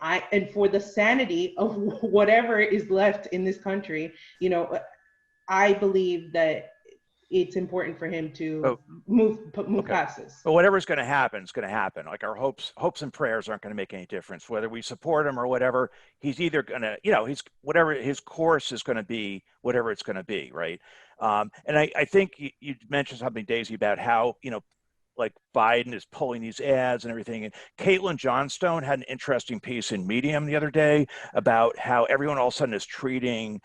for the sanity of whatever is left in this country, I believe that it's important for him to move past this. But whatever's going to happen is going to happen. Like, our hopes and prayers aren't going to make any difference. Whether we support him or whatever, he's either going to, he's whatever his course is going to be, whatever it's going to be, right? And I think you mentioned something, Daisy, about how, like Biden is pulling these ads and everything. And Caitlin Johnstone had an interesting piece in Medium the other day about how everyone all of a sudden is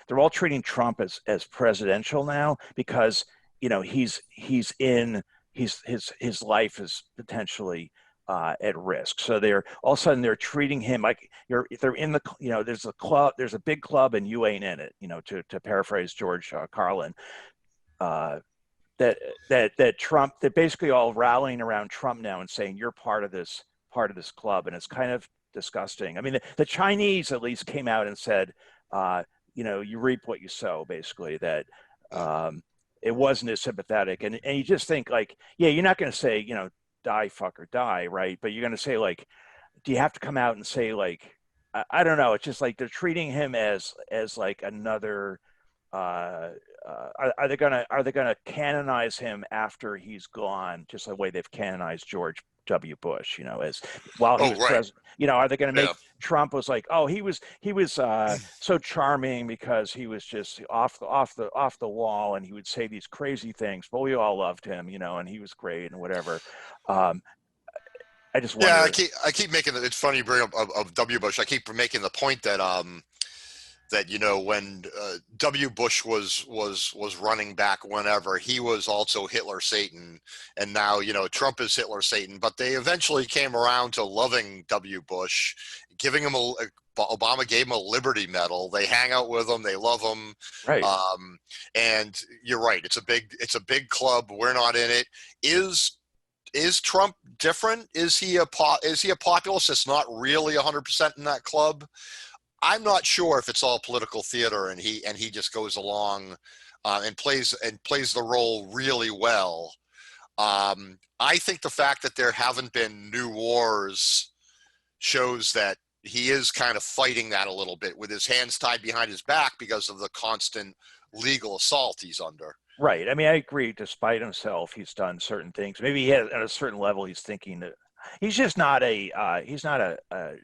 they're all treating Trump as presidential now, because his life is potentially at risk. So they're all of a sudden they're treating him like they're in the there's a big club and you ain't in it. To paraphrase George Carlin, that Trump, they're basically all rallying around Trump now and saying you're part of this club, and it's kind of disgusting. I mean, the Chinese at least came out and said, you reap what you sow, basically, that. It wasn't as sympathetic, and you just think, like, yeah, you're not going to say, die, fucker, die, right? But you're going to say, like, do you have to come out and say, like, I don't know. It's just like they're treating him as like another. Are they gonna canonize him after he's gone, just the way they've canonized George W. Bush? You know, as while he Oh, was right. president. You know, are they going to make Yeah. Trump was like, oh, he was so charming because he was just off the wall, and he would say these crazy things, but we all loved him, you know, and he was great and whatever. Um, I just Yeah, wonder. I keep making it. It's funny you bring up of W. Bush. I keep making the point that that when W. Bush was running back whenever, he was also Hitler Satan, and now Trump is Hitler Satan. But they eventually came around to loving W. Bush, giving him Obama gave him a Liberty Medal. They hang out with him. They love him. Right. And you're right. It's a big club. We're not in it. Is Trump different? Is he a populist that's not really 100% in that club? I'm not sure if it's all political theater and he just goes along and plays the role really well. I think the fact that there haven't been new wars shows that he is kind of fighting that a little bit with his hands tied behind his back because of the constant legal assault he's under. Right. I mean, I agree. Despite himself, he's done certain things. Maybe he has, at a certain level, he's thinking that he's just not a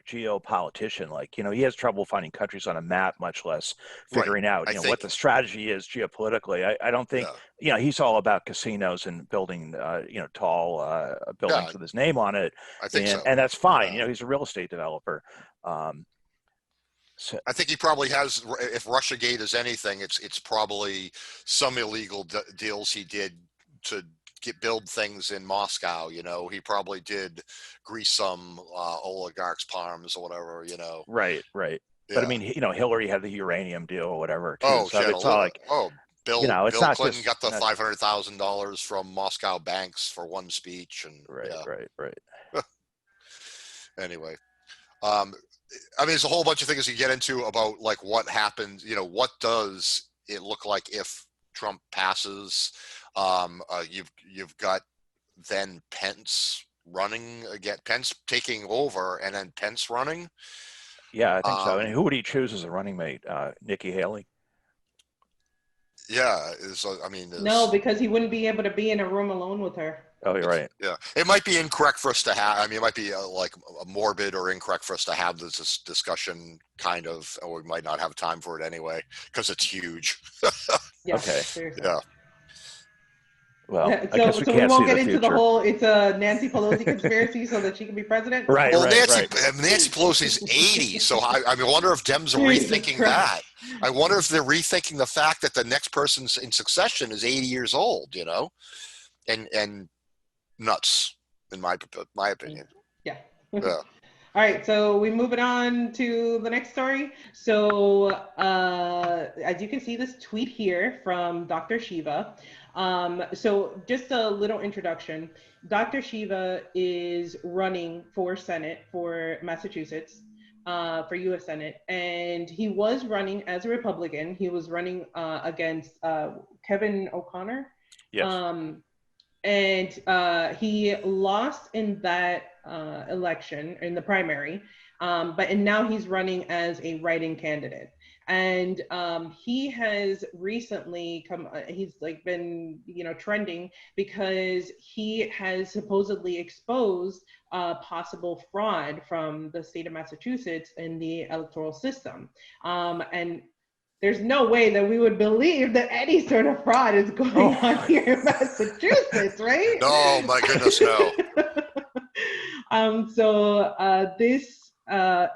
geopolitician. Like, he has trouble finding countries on a map, much less figuring out, what the strategy is geopolitically. I don't think, he's all about casinos and building, tall buildings with his name on it. I think so. And that's fine. He's a real estate developer. So, I think he probably has. If Russiagate is anything, it's probably some illegal deals he did to build things in Moscow. He probably did grease some oligarchs' palms or whatever. Right. Yeah. But I mean, Hillary had the uranium deal or whatever too. Oh, so it's all like, Bill it's not Clinton just, got the $500,000 from Moscow banks for one speech, and right. Anyway. I mean, there's a whole bunch of things you get into about like what happens. What does it look like if Trump passes? You've got then Pence running again, Pence taking over, and then Pence running. Yeah, I think so. And who would he choose as a running mate? Nikki Haley. Yeah, no, because he wouldn't be able to be in a room alone with her. Oh, you're right. Yeah, it might be incorrect for us to have. I mean, it might be like a morbid or incorrect for us to have this discussion, kind of, or we might not have time for it anyway because it's huge. Yeah, okay. Seriously. Yeah. Well, so we won't get into the whole. It's a Nancy Pelosi conspiracy so that she can be president. Right. Well, Nancy Pelosi's 80, so I wonder if Dems are rethinking that. I wonder if they're rethinking the fact that the next person in succession is 80 years old. And nuts, in my opinion. Yeah. All right, so we move it on to the next story. So as you can see this tweet here from Dr. Shiva. So just a little introduction. Dr. Shiva is running for Senate for Massachusetts, for U.S. Senate, and he was running as a Republican. He was running against Kevin O'Connor. Yes. And he lost in that election, in the primary, but now he's running as a write-in candidate. And he has recently he's like been, trending because he has supposedly exposed possible fraud from the state of Massachusetts in the electoral system. And there's no way that we would believe that any sort of fraud is going on here in Massachusetts, right? No, my goodness, no. So this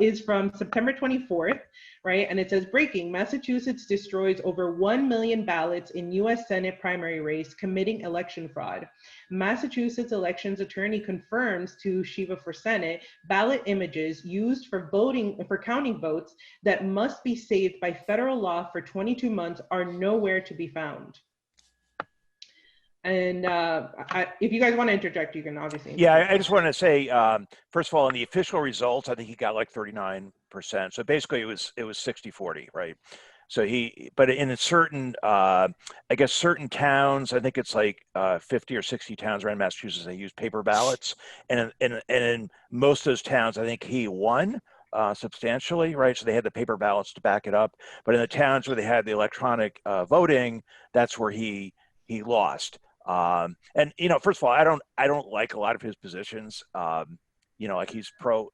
is from September 24th, right? And it says, breaking, Massachusetts destroys over 1 million ballots in U.S. Senate primary race, committing election fraud. Massachusetts elections attorney confirms to Shiva for Senate ballot images used for counting votes that must be saved by federal law for 22 months are nowhere to be found. And if you guys want to interject, you can obviously. Yeah, I just want to say, first of all, in the official results, I think he got like 39%. So basically, it was 60-40, right? But in a certain, I guess certain towns, I think it's like 50 or 60 towns around Massachusetts, they use paper ballots. And in most of those towns, I think he won substantially, right? So they had the paper ballots to back it up. But in the towns where they had the electronic voting, that's where he lost. And first of all, I don't like a lot of his positions. Like he's pro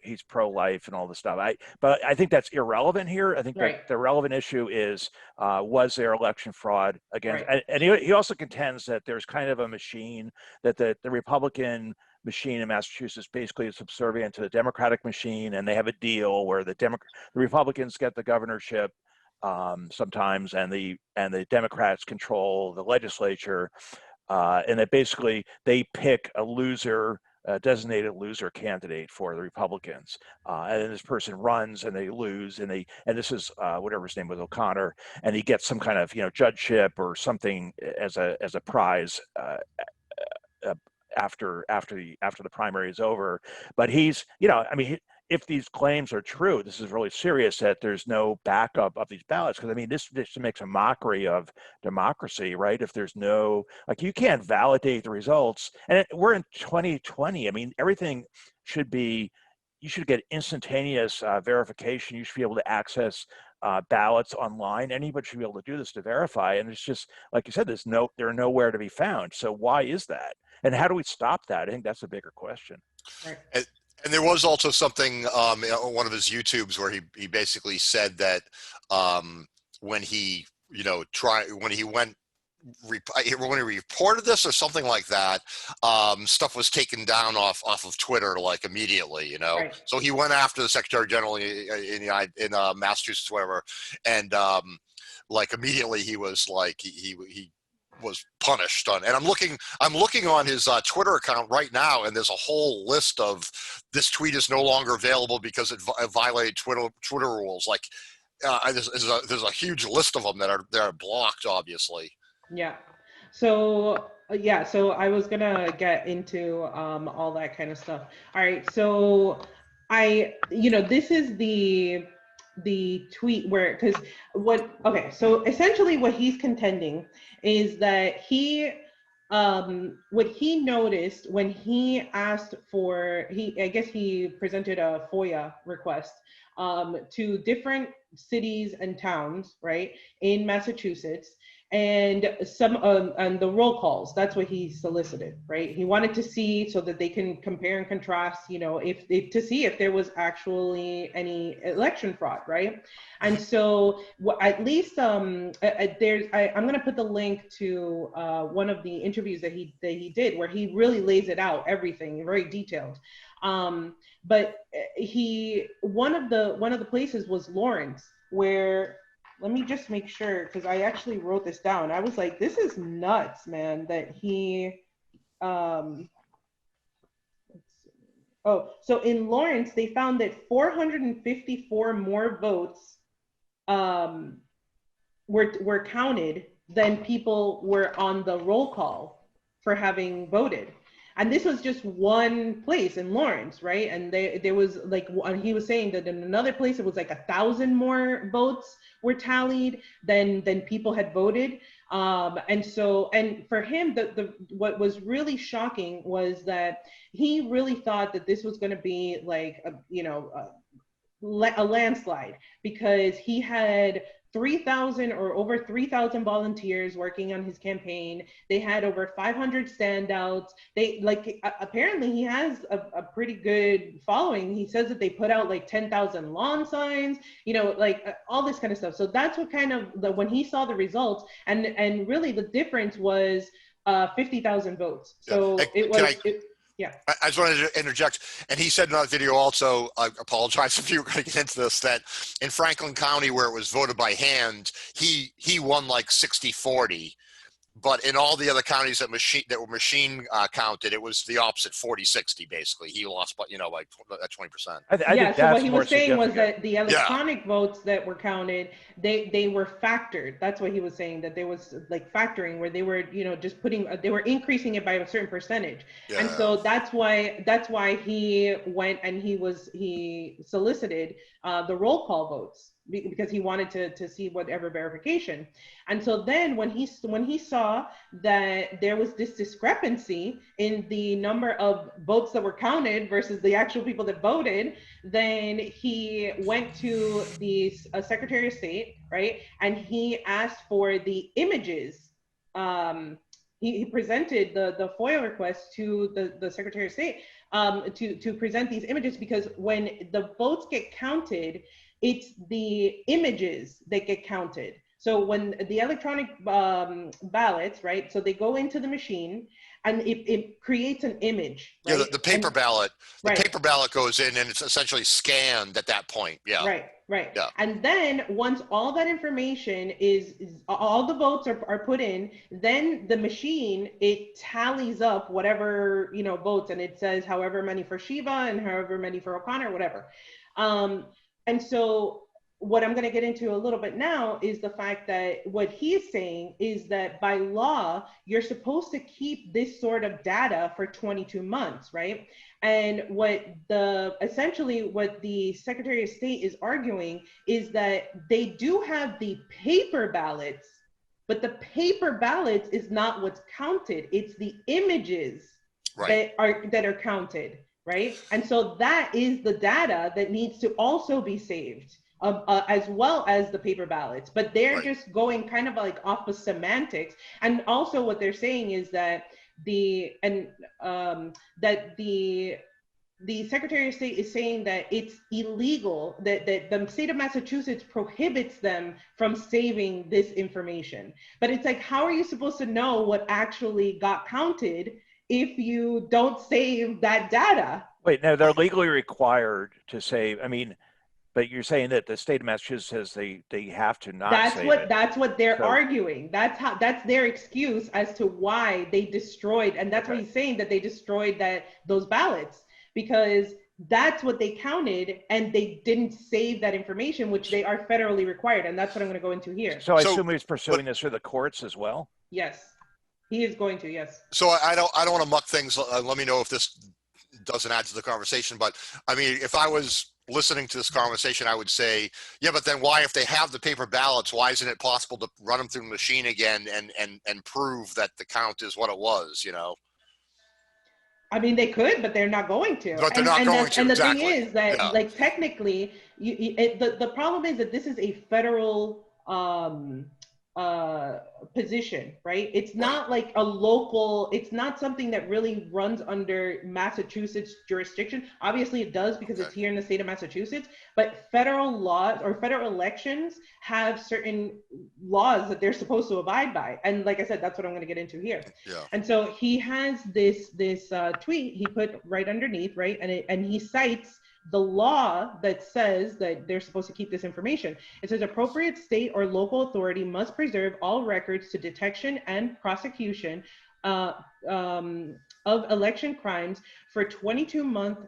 life and all this stuff. But I think that's irrelevant here. I think that Right. the relevant issue is was there election fraud against? Right. And he also contends that there's kind of a machine that the Republican machine in Massachusetts basically is subservient to the Democratic machine, and they have a deal where the Republicans get the governorship sometimes, and the Democrats control the legislature, and that basically they pick a loser, a designated loser candidate for the Republicans, and then this person runs and they lose, and this is whatever his name was, O'Connor, and he gets some kind of judgeship or something as a prize uh, after the primary is over. But he's, I mean, if these claims are true, this is really serious that there's no backup of these ballots. Because I mean, this makes a mockery of democracy, right? If there's no, like, you can't validate the results, and we're in 2020. I mean, everything should be, you should get instantaneous verification. You should be able to access ballots online. Anybody should be able to do this to verify. And it's just, like you said, they're nowhere to be found. So why is that? And how do we stop that? I think that's a bigger question. Right. And there was also something on one of his YouTubes where he basically said that when he when he reported this or something like that, stuff was taken down off of Twitter like immediately, Right. So he went after the Secretary General in Massachusetts, whatever, and like immediately he was like he was punished on. And I'm looking on his Twitter account right now, and there's a whole list of this tweet is no longer available because it violated Twitter rules. Like there's a huge list of them that are blocked, obviously. Yeah. So so I was gonna get into all that kind of stuff. All right. So this is the tweet where, because so essentially what he's contending is that what he noticed when he asked for, I guess he presented a FOIA request to different cities and towns, right, in Massachusetts, and some and the roll calls. That's what he solicited, right? He wanted to see so that they can compare and contrast, if to see if there was actually any election fraud, right? And so at least I'm going to put the link to one of the interviews that he did, where he really lays it out, everything very detailed. But one of the places was Lawrence, where, let me just make sure, because I actually wrote this down. I was like, this is nuts, man, that he, so in Lawrence, they found that 454 more votes were counted than people were on the roll call for having voted. And this was just one place in Lawrence, right? And there was like, he was saying that in another place, it was like 1,000 more votes were tallied than people had voted. And for him, what was really shocking was that he really thought that this was going to be like a landslide, because he had 3,000 or over 3,000 volunteers working on his campaign. They had over 500 standouts. Apparently he has a pretty good following. He says that they put out like 10,000 lawn signs, all this kind of stuff. So that's what kind of, when he saw the results, and really the difference was 50,000 votes. So yeah. I just wanted to interject. And he said in that video also, I apologize if you were going to get into this, that in Franklin County, where it was voted by hand, he won like 60-40. But in all the other counties that were machine counted, it was the opposite, 40-60 basically. He lost, but like 20%. I think so what he was saying was that the electronic votes that were counted, they were factored. That's what he was saying, that there was like factoring, where they were just they were increasing it by a certain percentage. Yeah. And so that's why he went and he solicited the roll call votes. because he wanted to see whatever verification. And so then when he saw that there was this discrepancy in the number of votes that were counted versus the actual people that voted, then he went to the Secretary of State, right? And he asked for the images. He presented the FOIA request to the Secretary of State to present these images, because when the votes get counted, it's the images that get counted. So when the electronic ballots, right? So they go into the machine and it creates an image, right? Yeah, the paper ballot. The right. paper ballot goes in and it's essentially scanned at that point. Yeah. Right. Yeah. And then once all that information is all the votes are put in, then the machine, it tallies up whatever, votes, and it says however many for Shiva and however many for O'Connor, whatever. And so what I'm going to get into a little bit now is the fact that what he's saying is that by law, you're supposed to keep this sort of data for 22 months, right? And essentially what the Secretary of State is arguing is that they do have the paper ballots, but the paper ballots is not what's counted. It's the images that are counted, right? And so that is the data that needs to also be saved, as well as the paper ballots. But they're just going kind of like off of semantics. And also what they're saying is that the Secretary of State is saying that it's illegal, that the state of Massachusetts prohibits them from saving this information. But it's like, how are you supposed to know what actually got counted if you don't save that data? Wait, no, they're legally required to save. I mean, but you're saying that the state of Massachusetts says they have to not save it. That's what they're arguing. That's their excuse as to why they destroyed, and that's what he's saying, that they destroyed those ballots, because that's what they counted and they didn't save that information, which they are federally required. And that's what I'm going to go into here. So I assume he's pursuing this through the courts as well? Yes, he is going to, yes. So I don't want to muck things. Let me know if this doesn't add to the conversation. But I mean, if I was listening to this conversation, I would say, yeah, but then why, if they have the paper ballots, why isn't it possible to run them through the machine again and prove that the count is what it was, I mean, they could, but they're not going to. But they're not going to, and the exactly. thing is that, like, technically, the problem is that this is a federal position, right? It's not like a local, it's not something that really runs under Massachusetts jurisdiction. Obviously it does, because it's here in the state of Massachusetts, but federal laws or federal elections have certain laws that they're supposed to abide by. And like I said, that's what I'm going to get into here. Yeah. And so he has this tweet he put right underneath, right? And he cites the law that says that they're supposed to keep this information. It says appropriate state or local authority must preserve all records to detection and prosecution of election crimes for 22-month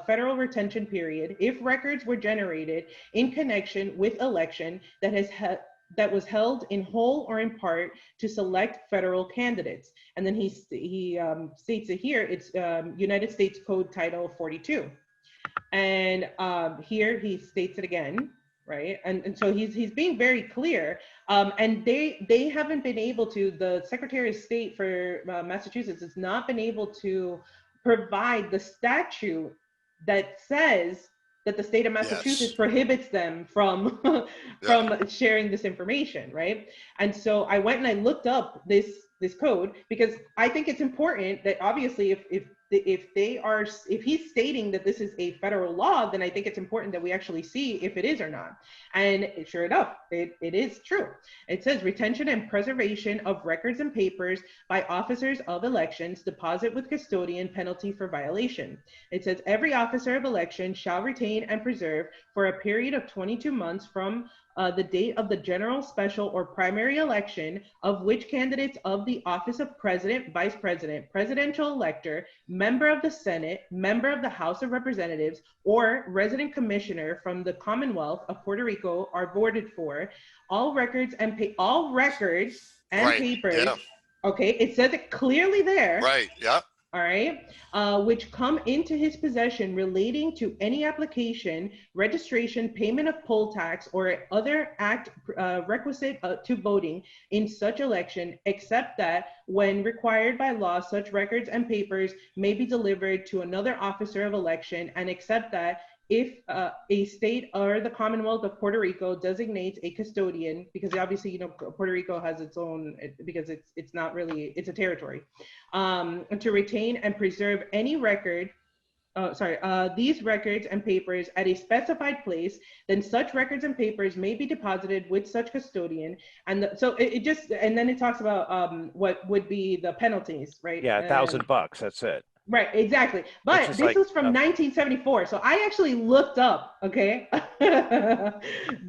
federal retention period if records were generated in connection with election that was held in whole or in part to select federal candidates. And then he states it here, it's United States Code Title 42. And here he states it again, right? And so he's being very clear. And they haven't been able to, the Secretary of State for Massachusetts has not been able to provide the statute that says that the state of Massachusetts prohibits them from sharing this information, right? And so I went and I looked up this code, because I think it's important that obviously if he's stating that this is a federal law, then I think it's important that we actually see if it is or not. And sure enough, it is true. It says retention and preservation of records and papers by officers of elections, deposit with custodian, penalty for violation. It says every officer of election shall retain and preserve for a period of 22 months from the date of the general, special, or primary election of which candidates of the office of president, vice president, presidential elector, member of the Senate, member of the House of Representatives, or resident commissioner from the Commonwealth of Puerto Rico are voted for. All records and papers. Yeah. Okay, it says it clearly there. Right. Yeah. all right, which come into his possession relating to any application, registration, payment of poll tax, or other act requisite to voting in such election, except that when required by law, such records and papers may be delivered to another officer of election, and except that if a state or the Commonwealth of Puerto Rico designates a custodian, because obviously, Puerto Rico has its own, because it's not really, it's a territory, to retain and preserve any record, these records and papers at a specified place, then such records and papers may be deposited with such custodian. And so it just, and then it talks about what would be the penalties, right? Yeah, $1,000. That's it. Right, exactly. But this like, was from 1974, so I actually looked up, okay,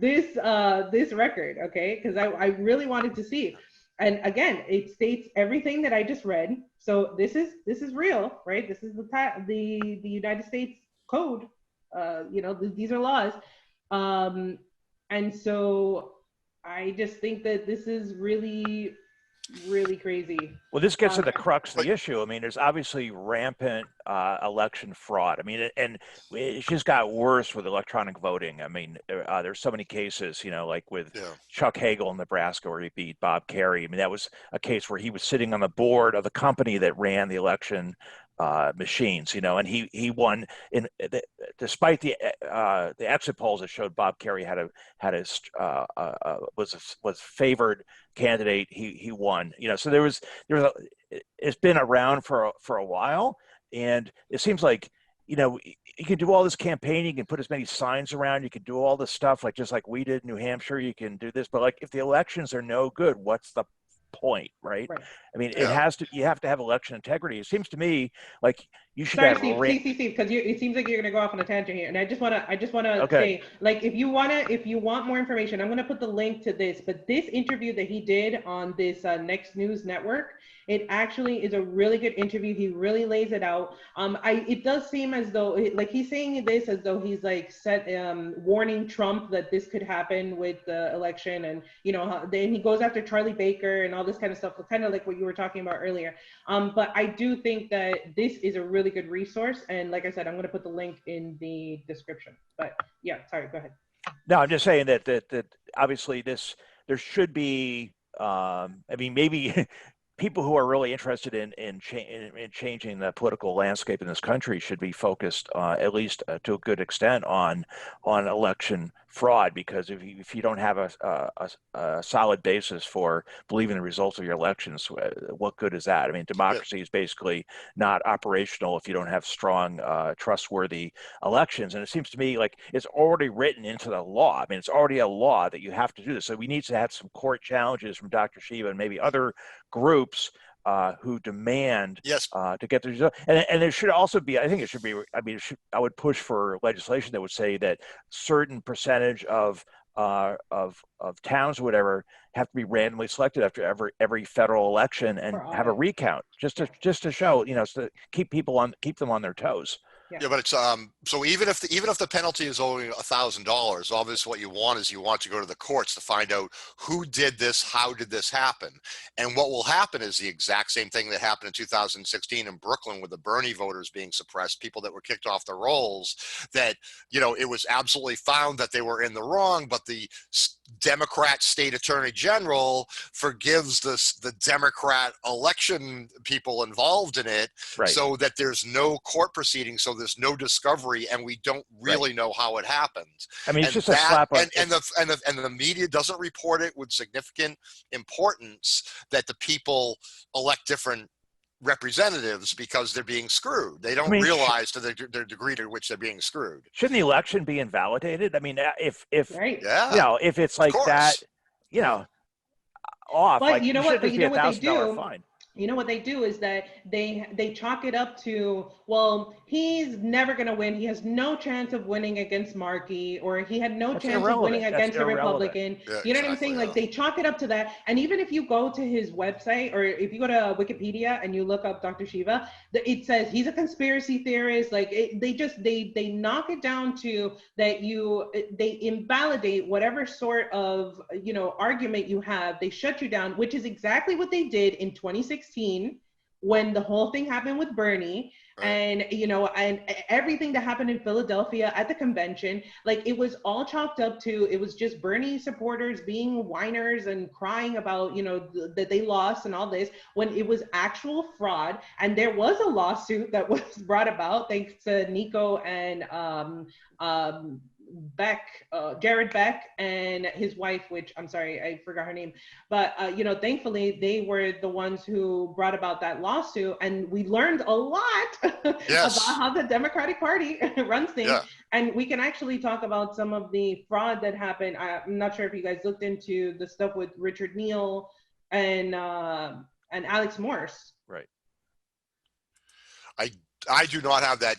this record, okay, because I really wanted to see. And again, it states everything that I just read. So this is real, right? This is the United States Code. These are laws, and so I just think that this is really, really crazy. Well, this gets to the crux of the issue. I mean, there's obviously rampant election fraud. I mean, and it just got worse with electronic voting. I mean, there's so many cases, like with Chuck Hagel in Nebraska where he beat Bob Kerrey. I mean, that was a case where he was sitting on the board of the company that ran the election machines, and he won despite the exit polls that showed Bob Kerrey was favored candidate. He won, so it's been around for a while, and it seems like you can do all this campaigning, you can put as many signs around, you can do all this stuff just like we did in New Hampshire, you can do this, but if the elections are no good, what's the point, right? I mean, you have to have election integrity. It seems to me like you should have. Steve, because it seems like you're going to go off on a tangent here, and I just want to say, if you want more information, I'm going to put the link to this. But this interview that he did on this Next News Network, it actually is a really good interview. He really lays it out. It does seem as though he's saying this as though he's warning Trump that this could happen with the election, and then he goes after Charlie Baker and all this kind of stuff, kind of like what you were talking about earlier. But I do think that this is a really good resource, and like I said, I'm going to put the link in the description. But yeah, sorry, go ahead. No, I'm just saying that obviously there should be. Maybe people who are really interested in changing the political landscape in this country should be focused, at least to a good extent, on election fraud. Because if you don't have a solid basis for believing the results of your elections, what good is that? I mean, democracy is basically not operational if you don't have strong, trustworthy elections. And it seems to me like it's already written into the law. I mean, it's already a law that you have to do this. So we need to have some court challenges from Dr. Shiva and maybe other groups who demand to get the result. And there should also be, I think it should be, I would push for legislation that would say that certain percentage of towns or whatever have to be randomly selected after every federal election and have a recount just to show, to keep them on their toes. Yeah, but it's so even if the penalty is only $1,000, obviously what you want to go to the courts to find out who did this, how did this happen, and what will happen is the exact same thing that happened in 2016 in Brooklyn with the Bernie voters being suppressed, people that were kicked off the rolls. That it was absolutely found that they were in the wrong, but the Democrat state attorney general forgives the Democrat election people involved in it, so that there's no court proceeding, so there's no discovery, and we don't really know how it happened. I mean, it's just a slap on. And the media doesn't report it with significant importance that the people elect different representatives because they're being screwed. They don't realize to the degree to which they're being screwed. Shouldn't the election be invalidated? I mean, if if it's like that, off. But you know what? But you know what they do? Fine. You know what they do is that they chalk it up to, well, he's never going to win. He has no chance of winning against Markey, or he had no chance of winning against a Republican. You know what I'm saying? Like they chalk it up to that. And even if you go to his website, or if you go to Wikipedia and you look up Dr. Shiva, it says he's a conspiracy theorist. Like they knock it down to that they invalidate whatever sort of argument you have. They shut you down, which is exactly what they did in 2016 when the whole thing happened with Bernie, and and everything that happened in Philadelphia at the convention, like it was all chalked up to, it was just Bernie supporters being whiners and crying about that they lost and all this, when it was actual fraud. And there was a lawsuit that was brought about thanks to Nico and Beck, Jared Beck, and his wife, which I'm sorry, I forgot her name. But, thankfully, they were the ones who brought about that lawsuit. And we learned a lot Yes. about how the Democratic Party runs things. Yeah. And we can actually talk about some of the fraud that happened. I'm not sure if you guys looked into the stuff with Richard Neal and Alex Morse. Right. I do not have that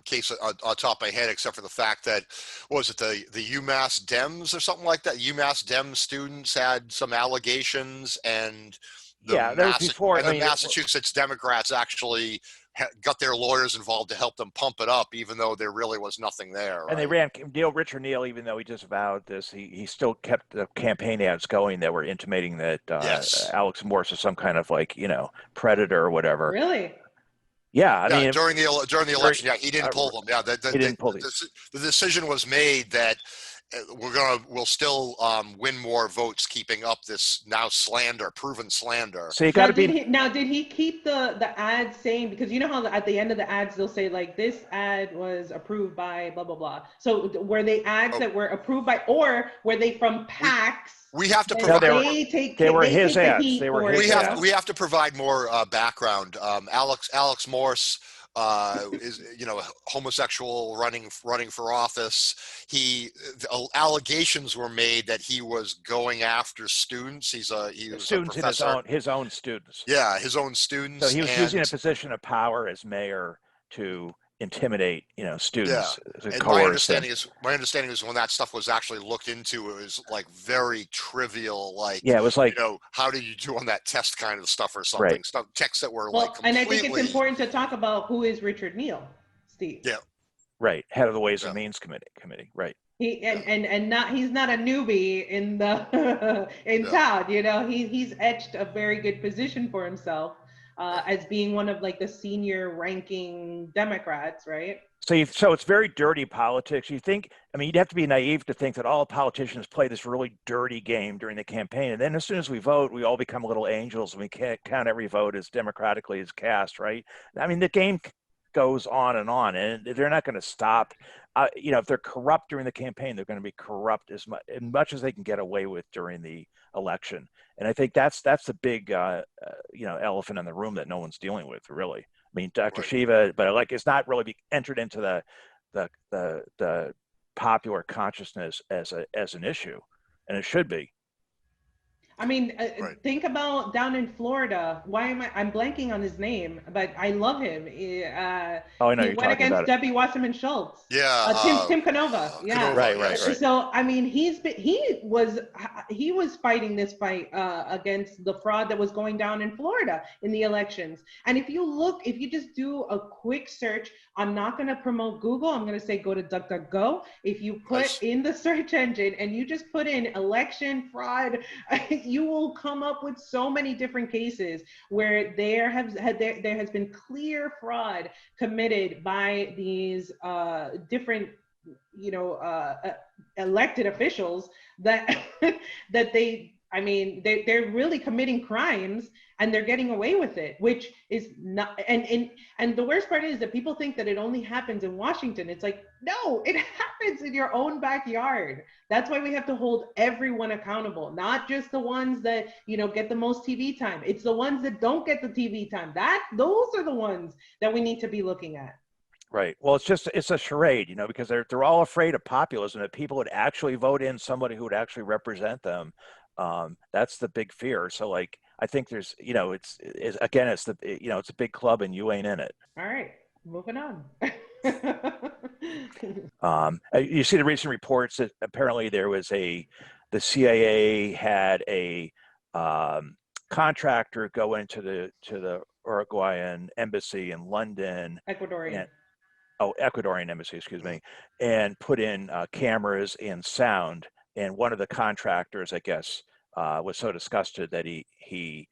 case on top of my head, except for the fact that, what was it, the UMass Dems or something like that? UMass Dems students had some allegations, and that was before. And the Massachusetts Democrats actually got their lawyers involved to help them pump it up, even though there really was nothing there. And they ran Richard Neal, even though he disavowed this, he still kept the campaign ads going that were intimating that Alex Morse is some kind of predator or whatever. Really? Yeah, I mean, during the election, he didn't pull them. Yeah, he didn't pull these. The decision was made that we'll still win more votes keeping up this now proven slander. So you got to be. Did he keep the ad saying, because you know how at the end of the ads they'll say like, this ad was approved by blah blah blah. So were they ads that were approved by, or were they from PACs? We have to provide. They were his ads. We have to provide more background. Alex Morse is a homosexual running for office. Allegations were made that he was going after students. He was students a professor. his own students. Yeah, his own students. So he was using a position of power as mayor to intimidate students. Yeah. And my understanding is when that stuff was actually looked into, it was like very trivial, it was like, how did you do on that test kind of stuff or something. Right. Stuff, texts that were and I think it's important to talk about who is Richard Neal, Steve. Yeah, right, head of the Ways and Means committee, right. He's not a newbie in the town. He's etched a very good position for himself as being one of the senior ranking Democrats, right? So it's very dirty politics. You'd have to be naive to think that all politicians play this really dirty game during the campaign. And then as soon as we vote, we all become little angels and we can't count every vote as democratically as cast, right? I mean, the game goes on, and they're not going to stop. If they're corrupt during the campaign, they're going to be corrupt as much as they can get away with during the election. And I think that's the big, elephant in the room that no one's dealing with, really. I mean, Dr. Right. Shiva, but it's not really entered into the popular consciousness as an issue, and it should be. I mean, think about down in Florida. I'm blanking on his name, but I love him. I know he you're went against about Debbie Wasserman Schultz. Yeah, Tim Canova. Yeah, right. So I mean, he was fighting this fight against the fraud that was going down in Florida in the elections. And if you just do a quick search, I'm not going to promote Google. I'm going to say go to DuckDuckGo. If you put in the search engine and you just put in election fraud, you will come up with so many different cases where there has been clear fraud committed by these different elected officials that they're really committing crimes and they're getting away with it, which is not, and the worst part is that people think that it only happens in Washington. It's like, no, it happens in your own backyard. That's why we have to hold everyone accountable, not just the ones that, get the most TV time. It's the ones that don't get the TV time. Those are the ones that we need to be looking at. Right. Well, it's a charade, because they're all afraid of populism, that people would actually vote in somebody who would actually represent them. That's the big fear. So I think there's, it's a big club and you ain't in it. All right, moving on. You see the recent reports that apparently the CIA had a contractor go into the Uruguayan embassy in London. Ecuadorian embassy, excuse me, and put in cameras and sound. And one of the contractors, I guess, was so disgusted that he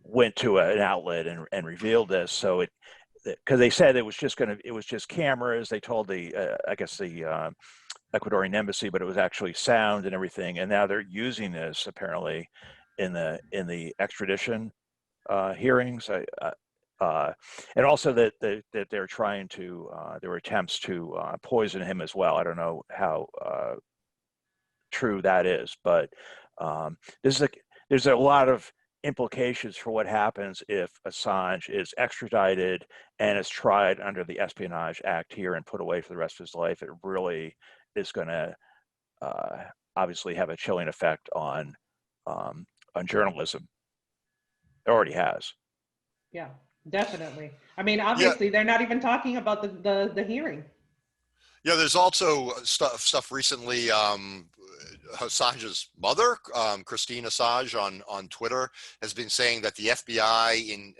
went to an outlet and revealed this. So because they said it was just cameras. They told I guess the Ecuadorian embassy, but it was actually sound and everything. And now they're using this apparently in the extradition hearings. And also that they're trying to there were attempts to poison him as well. I don't know how true that is, but there's a lot of implications for what happens if Assange is extradited and is tried under the Espionage Act here and put away for the rest of his life. It really is going to obviously have a chilling effect on journalism. It already has. Yeah, definitely. I mean, obviously, they're not even talking about the hearing. Yeah, there's also stuff recently. Assange's mother, Christine Assange, on Twitter has been saying that the FBI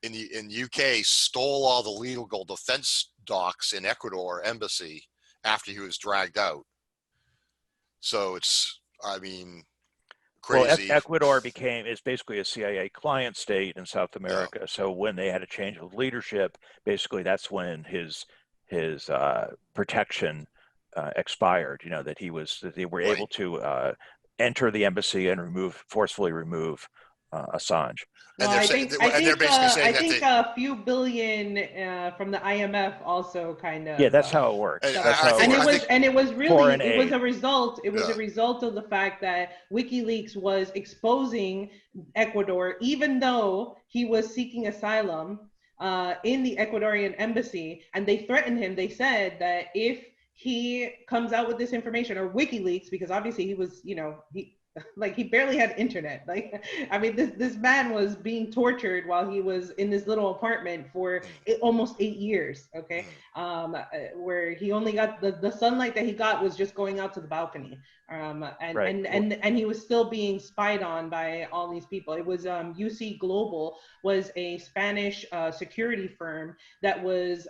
in UK stole all the legal defense docs in Ecuador embassy after he was dragged out. So it's, I mean, crazy. Well, Ecuador is basically a CIA client state in South America. Yeah. So when they had a change of leadership, basically that's when his protection expired. That they were able to enter the embassy and forcefully remove Assange. Well, I think a few billion from the IMF also kind of. Yeah, that's how it works. And it was a result. It was a result of the fact that WikiLeaks was exposing Ecuador, even though he was seeking asylum in the Ecuadorian embassy, and they threatened him. They said that if he comes out with this information, or WikiLeaks, because obviously he was, he barely had internet. I mean, this man was being tortured while he was in this little apartment for almost 8 years. Okay, where he only got the sunlight that he got was just going out to the balcony. And he was still being spied on by all these people. It was UC Global was a Spanish security firm that was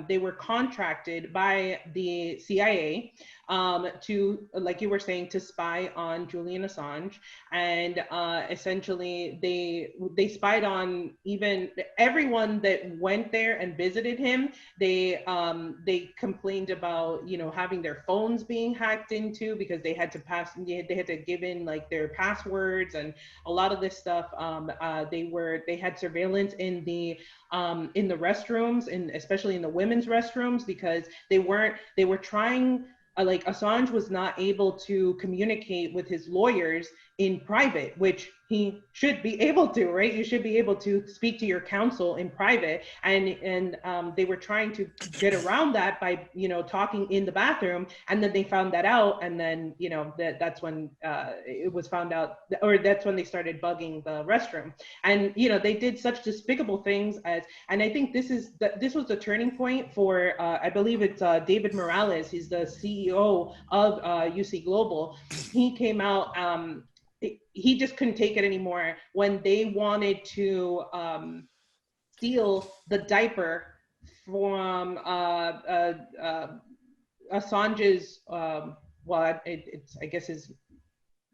they were contracted by the CIA to, like you were saying, to spy on Julian Assange, and essentially they spied on even everyone that went there and visited him. They complained about having their phones being hacked into, because they had to give in like their passwords and a lot of this stuff. They had surveillance in the restrooms, especially in the women's restrooms, because they were trying. Like Assange was not able to communicate with his lawyers in private, which he should be able to, right? You should be able to speak to your counsel in private, and they were trying to get around that by talking in the bathroom, and then they found that out, and then that's when it was found out, or that's when they started bugging the restroom, and they did such despicable things and I think this was the turning point for I believe it's David Morales. He's the CEO of UC Global. He came out. He just couldn't take it anymore when they wanted to steal the diaper from Assange's. It's I guess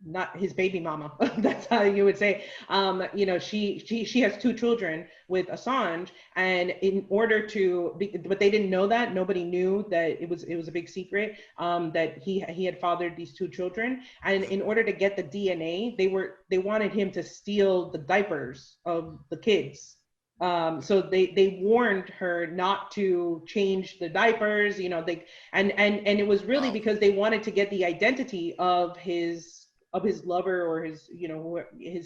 not his baby mama. That's how you would say. She has 2 children with Assange, and in order to, but they didn't know that. Nobody knew that it was a big secret that he had fathered these 2 children. And in order to get the DNA, they wanted him to steal the diapers of the kids. So they warned her not to change the diapers. And it was really because they wanted to get the identity of his lover, or his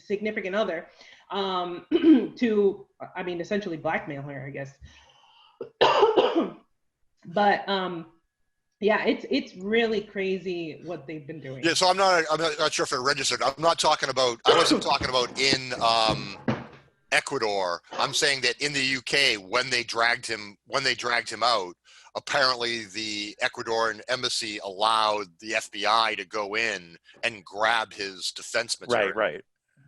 significant other, to, I mean, essentially blackmail her, I guess. But yeah, it's really crazy what they've been doing. Yeah, so I'm not sure if it registered. I wasn't talking about in Ecuador. I'm saying that in the UK, when they dragged him out, apparently the Ecuadorian embassy allowed the FBI to go in and grab his defense material. Right.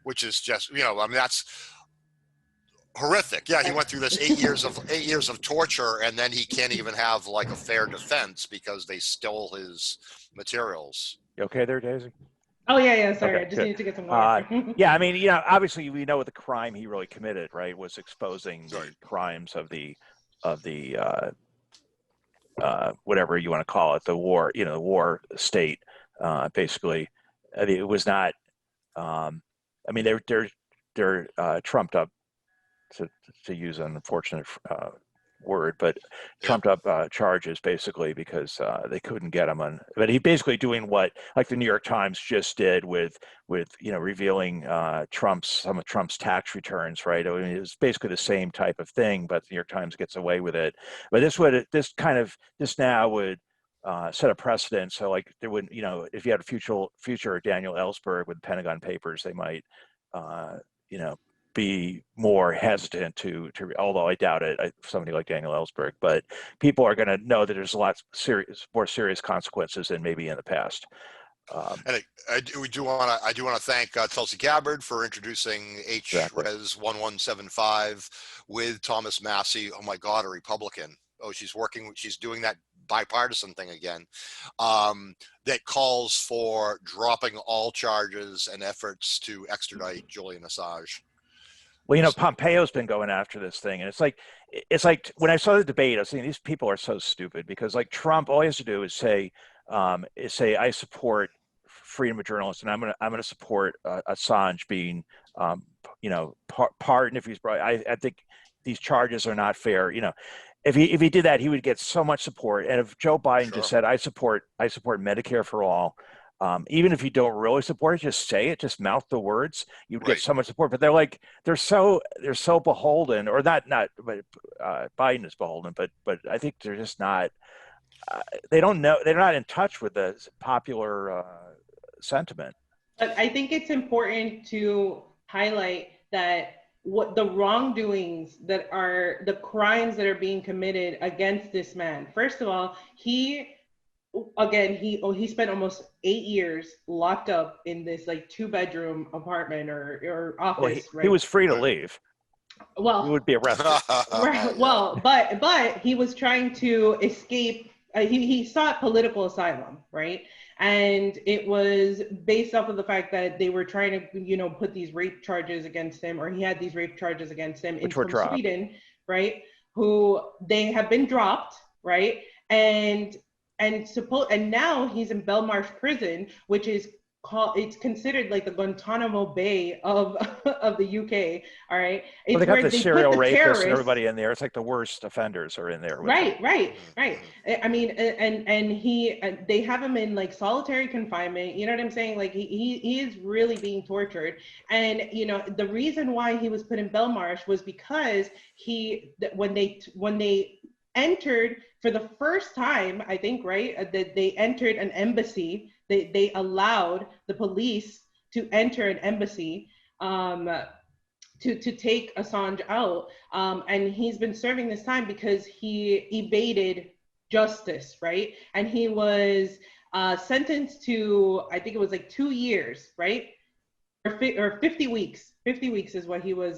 Which is just, that's horrific. Yeah, he went through this 8 years of torture, and then he can't even have like a fair defense because they stole his materials. You okay there, Daisy? Oh yeah. Sorry, Okay, I just good. needed to get some water. Yeah, I mean, obviously we know what the crime he really committed, right? Was exposing Right. the crimes of the whatever you want to call it, the war, the war state, basically. I mean, it was not. I mean, they're trumped up to use an unfortunate word, but Yeah. trumped up charges basically because they couldn't get him on. But he basically doing what like the New York Times just did with revealing some of Trump's tax returns, right? I mean, it was basically the same type of thing, but the New York Times gets away with it. But this now would set a precedent. So like there would, if you had a future Daniel Ellsberg with the Pentagon Papers, they might, you know, be more hesitant to although I doubt it, somebody like Daniel Ellsberg, but people are going to know that there's a lot more serious consequences than maybe in the past. And I do want to thank Tulsi Gabbard for introducing Exactly. HRES 1175 with Thomas Massey. Oh my God, a Republican. Oh, she's doing that bipartisan thing again. That calls for dropping all charges and efforts to extradite Julian Assange. Well, So, Pompeo's been going after this thing, and it's like when I saw the debate, I was thinking these people are so stupid because like Trump, all he has to do is say I support freedom of journalists, and I'm gonna support Assange being, pardoned if he's brought. I think these charges are not fair. If he did that, he would get so much support. And if Joe Biden just sure. said I support Medicare for all, even if you don't really support it, just say it, just mouth the words, you'd get Right. so much support. But they're so beholden, or not, but Biden is beholden, but I think they're just not. They don't know. They're not in touch with the popular sentiment. But I think it's important to highlight that what the wrongdoings that are the crimes that are being committed against this man. First of all, he spent almost 8 years locked up in this like 2 bedroom apartment or Well, he, office, he right? was free to Right. leave. He Well, would be arrested. right. Yeah. Well, but he was trying to escape. He sought political asylum, right? And it was based off of the fact that they were trying to, put these rape charges against him, or he had these rape charges against him Which were from dropped. Sweden, right? Who they have been dropped, right? And now he's in Belmarsh prison, which is it's considered like the Guantanamo Bay of of the UK. All right, Well, they it's got where the they put serial the rapists and terrorists. everybody in there. It's like the worst offenders are in there with them. Right. I mean, and they have him in like solitary confinement. You know what I'm saying? Like he is really being tortured. And the reason why he was put in Belmarsh was because when they entered for the first time, I think, right, that they entered an embassy. They allowed the police to enter an embassy. To take Assange out. And he's been serving this time because he evaded justice, right? And he was sentenced to, I think it was like 2 years, right? Or 50 weeks. 50 weeks is what he was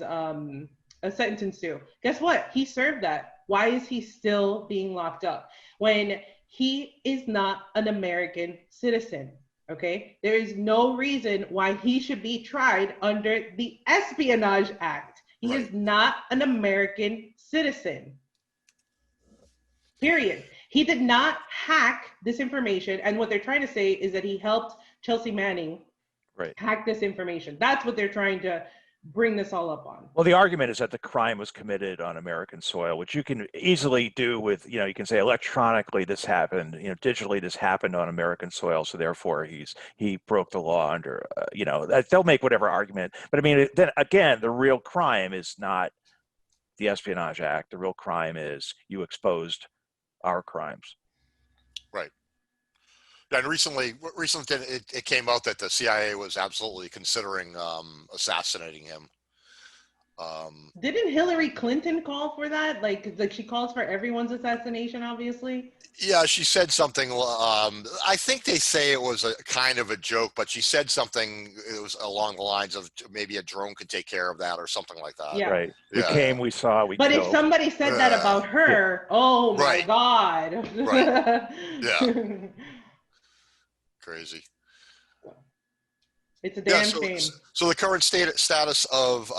sentenced to. Guess what? He served that. Why is he still being locked up when he is not an American citizen? Okay, there is no reason why he should be tried under the Espionage Act. He Right. is not an American citizen. Period. He did not hack this information. And what they're trying to say is that he helped Chelsea Manning Right. hack this information. That's what they're trying to bring this all up on. Well, the argument is that the crime was committed on American soil, which you can easily do with, you can say electronically this happened, digitally this happened on American soil, so therefore he broke the law under, they'll make whatever argument. But I mean, then again, the real crime is not the Espionage Act. The real crime is you exposed our crimes. Right. And recently it came out that the CIA was absolutely considering assassinating him. Didn't Hillary Clinton call for that? Like she calls for everyone's assassination, obviously. Yeah, she said something. I think they say it was a kind of a joke, but she said something. It was along the lines of maybe a drone could take care of that or something like that. Yeah. Right. We Yeah. came, we saw, we But if killed. somebody said that about Yeah. her, oh my Right. God. Right. Yeah. Crazy. It's a Yeah, damn shame. so the current status of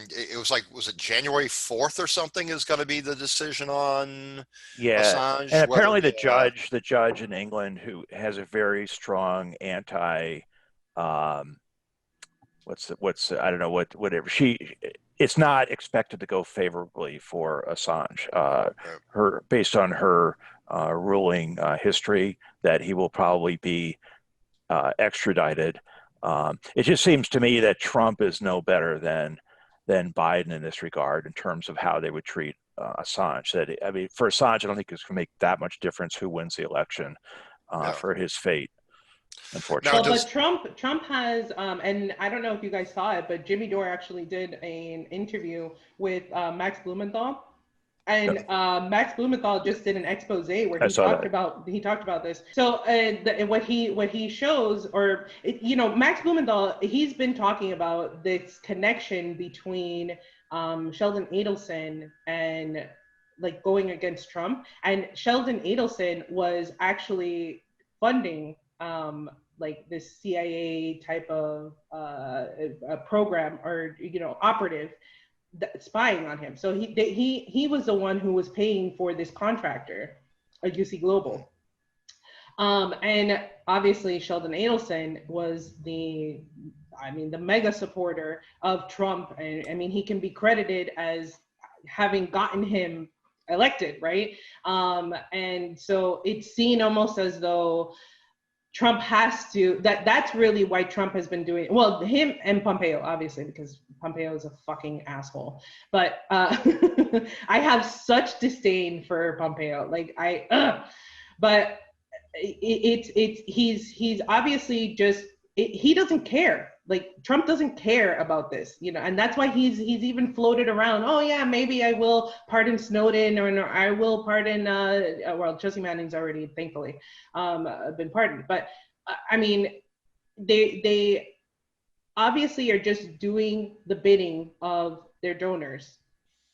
it was like, was it January 4th or something is going to be the decision on Yeah, and Assange, whether apparently the judge in England who has a very strong anti, um, what's I don't know whatever she, it's not expected to go favorably for Assange. Her based on her ruling history that he will probably be extradited. It just seems to me that Trump is no better than Biden in this regard in terms of how they would treat Assange. That I mean, for Assange, I don't think it's going to make that much difference who wins the election yeah. for his fate, Now, Well, unfortunately. but Trump has, and I don't know if you guys saw it, but Jimmy Dore actually did an interview with Max Blumenthal, and Max Blumenthal just did an expose where I saw that. he talked about this. So what he shows, or you know, Max Blumenthal, he's been talking about this connection between Sheldon Adelson and like going against Trump, and Sheldon Adelson was actually funding like this CIA type of a program, or you know, operative spying on him. So he was the one who was paying for this contractor, UC Global. And obviously Sheldon Adelson was the mega supporter of Trump, and I mean he can be credited as having gotten him elected, right? And so it's seen almost as though Trump has to, that's really why Trump has been doing, well, him and Pompeo, obviously, because Pompeo is a fucking asshole. But I have such disdain for Pompeo. Like but he's obviously just, he doesn't care. Like Trump doesn't care about this, you know, and that's why he's even floated around. Oh yeah, maybe I will pardon Snowden, or I will pardon. Well, Chelsea Manning's already, thankfully, been pardoned. But I mean, they obviously are just doing the bidding of their donors.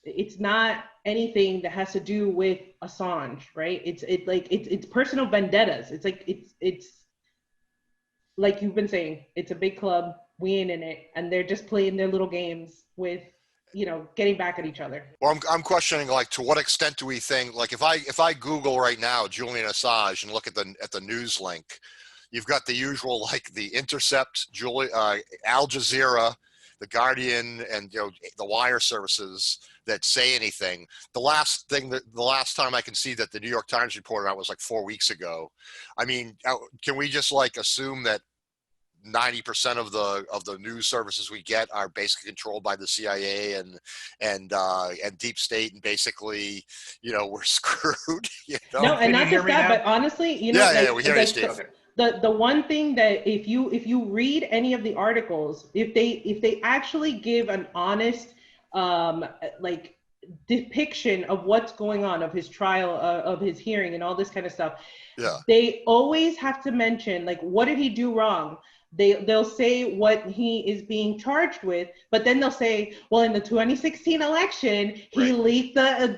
It's not anything that has to do with Assange, right? It's personal vendettas. It's like it's like you've been saying, it's a big club, we ain't in it, and they're just playing their little games with, you know, getting back at each other. Well, I'm questioning, like, to what extent do we think, like, if I Google right now Julian Assange and look at the news link, you've got the usual, like, the Intercept, Al Jazeera, the Guardian, and, you know, the wire services that say anything. The last time I can see that the New York Times reported out was like 4 weeks ago. I mean, can we just like assume that 90% of the news services we get are basically controlled by the CIA and deep state, and basically, you know, we're screwed. You know? No, and not just that, but honestly, you know, yeah, we hear you, Steve. The one thing that if you read any of the articles, if they actually give an honest like depiction of what's going on, of his trial, of his hearing, and all this kind of stuff, they always have to mention, like, what did he do wrong? They'll say what he is being charged with, but then they'll say, well, in the 2016 election, he leaked the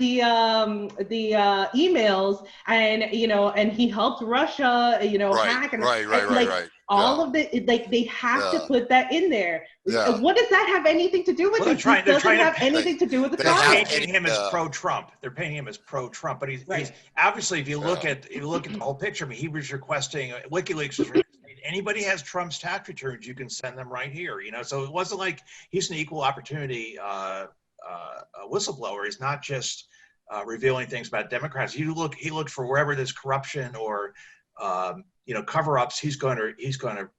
emails, and you know, and he helped Russia, you know, hack, and right. All of the, like, they have to put that in there. What does that have anything to do with it? It doesn't have anything to do with the trial. They're painting him as pro-Trump. They're painting him as pro-Trump, but he's obviously, if you look at the whole picture, I mean, he was requesting, WikiLeaks was requesting, anybody has Trump's tax returns, you can send them right here, you know. So it wasn't like he's an equal opportunity whistleblower. He's not just revealing things about Democrats. He looked for wherever there's corruption or you know, cover-ups, he's going to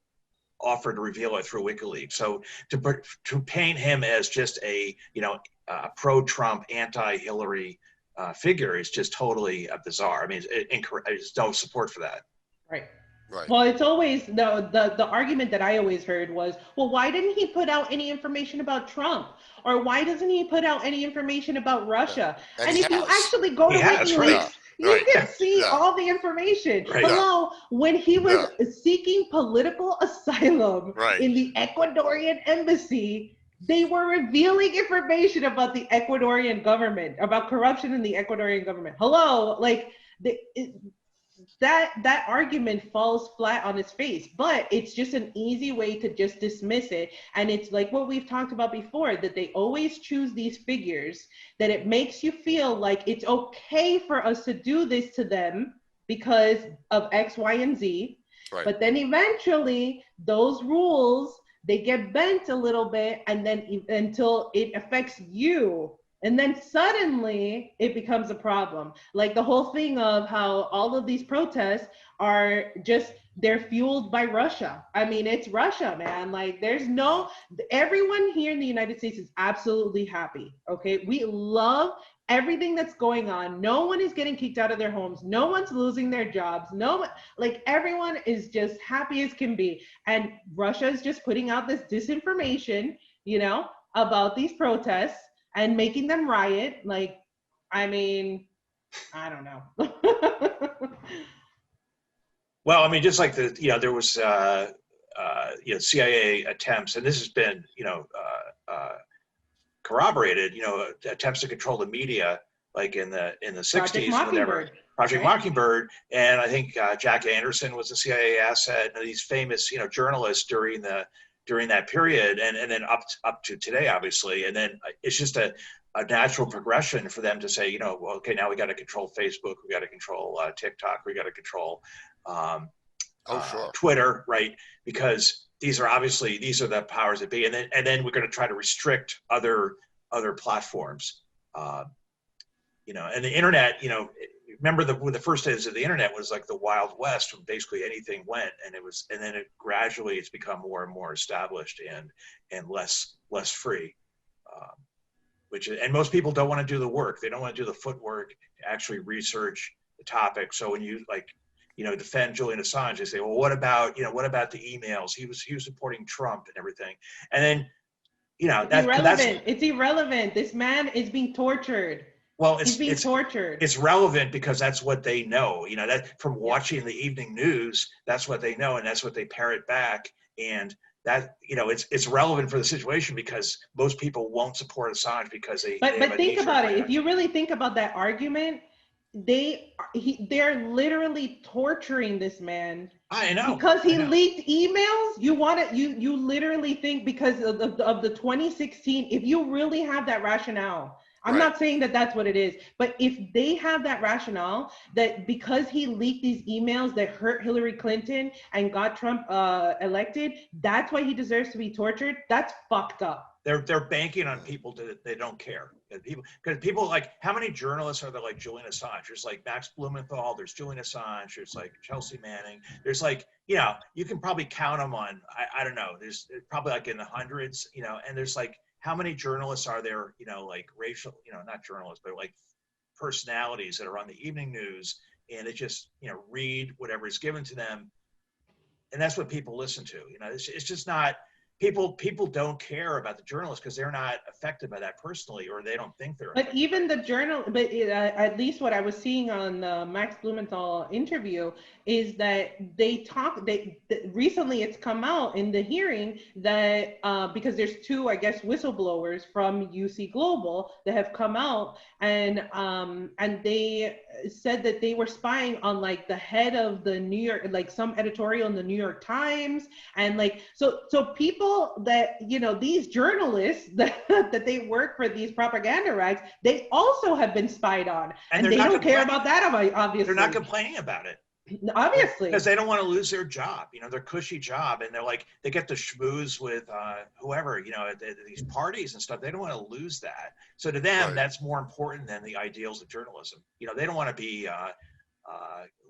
offer to reveal it through WikiLeaks. So to paint him as just a, you know, pro-Trump, anti-Hillary figure is just totally bizarre. I mean, there's no support for that. Right. Well, it's always the argument that I always heard was, well, why didn't he put out any information about Trump? Or why doesn't he put out any information about Russia? And if you actually go to WikiLeaks, you can see all the information. Hello, when he was seeking political asylum in the Ecuadorian embassy, they were revealing information about the Ecuadorian government, about corruption in the Ecuadorian government. Hello, like that argument falls flat on its face. But it's just an easy way to just dismiss it. And it's like what we've talked about before, that they always choose these figures, that it makes you feel like it's okay for us to do this to them because of X, Y, and Z. Right. But then eventually those rules, they get bent a little bit, and then until it affects you, and then suddenly it becomes a problem. Like the whole thing of how all of these protests are just, they're fueled by Russia. I mean, it's Russia, man. Like there's no, everyone here in the United States is absolutely happy. Okay. We love everything that's going on. No one is getting kicked out of their homes. No one's losing their jobs. No one, like everyone is just happy as can be. And Russia is just putting out this disinformation, you know, about these protests and making them riot. Like, I mean, I don't know. Well, I mean, just like there was, CIA attempts, and this has been, corroborated, attempts to control the media, like in the 60s, whatever. Project Mockingbird, and I think Jack Anderson was a CIA asset, and these famous, journalists during that period, and then up to today, obviously. And then it's just a natural progression for them to say, well, okay, now we got to control Facebook, we got to control TikTok, we got to control Sure. Twitter, right? Because these are the powers that be, and then we're going to try to restrict other platforms, and the internet, remember the first days of the internet was like the Wild West, when basically anything went, and then it gradually it's become more and more established and less free, and most people don't want to do the work. They don't want to do the footwork to actually research the topic. So when you defend Julian Assange, they say, well, what about the emails? He was supporting Trump and everything. And then, it's irrelevant. This man is being tortured. Well, he's being tortured. It's relevant because that's what they know. That from watching the evening news, that's what they know, and that's what they parrot back. And that, it's relevant for the situation because most people won't support Assange because they. But think about it. If you really think about that argument, they're literally torturing this man. I know, because he leaked emails. You literally think because of the 2016. If you really have that rationale, I'm not saying that that's what it is, but if they have that rationale that because he leaked these emails that hurt Hillary Clinton and got Trump elected, that's why he deserves to be tortured. That's fucked up. They're banking on people that they don't care. Because people like, how many journalists are there like Julian Assange? There's like Max Blumenthal, there's Julian Assange, there's like Chelsea Manning. There's like, you can probably count them on, I don't know, there's probably like in the hundreds, and there's like, how many journalists are there, like racial, not journalists, but like personalities that are on the evening news, and it just, read whatever is given to them. And that's what people listen to. It's just not, people don't care about the journalists because they're not affected by that personally, or they don't think they're. But even the at least what I was seeing on the Max Blumenthal interview is that recently it's come out in the hearing that because there's two, I guess, whistleblowers from UC Global that have come out, and they said that they were spying on like the head of the New York, like some editorial in the New York Times, and like so people that these journalists that they work for these propaganda rags, they also have been spied on, and they don't care about that. Obviously, they're not complaining about it. Obviously, because they don't want to lose their job, their cushy job, and they're like, they get to schmooze with whoever, at these parties and stuff. They don't want to lose that. So to them, that's more important than the ideals of journalism. They don't want to be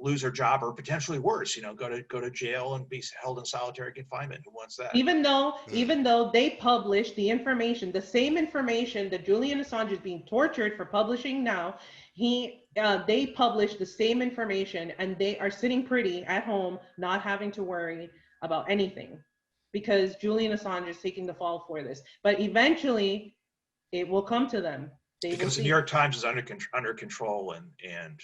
lose their job, or potentially worse, go to jail and be held in solitary confinement. Who wants that? Even though they publish the information, the same information that Julian Assange is being tortured for publishing now, they publish the same information, and they are sitting pretty at home, not having to worry about anything, because Julian Assange is taking the fall for this. But eventually, it will come to them. Because the New York Times is under control and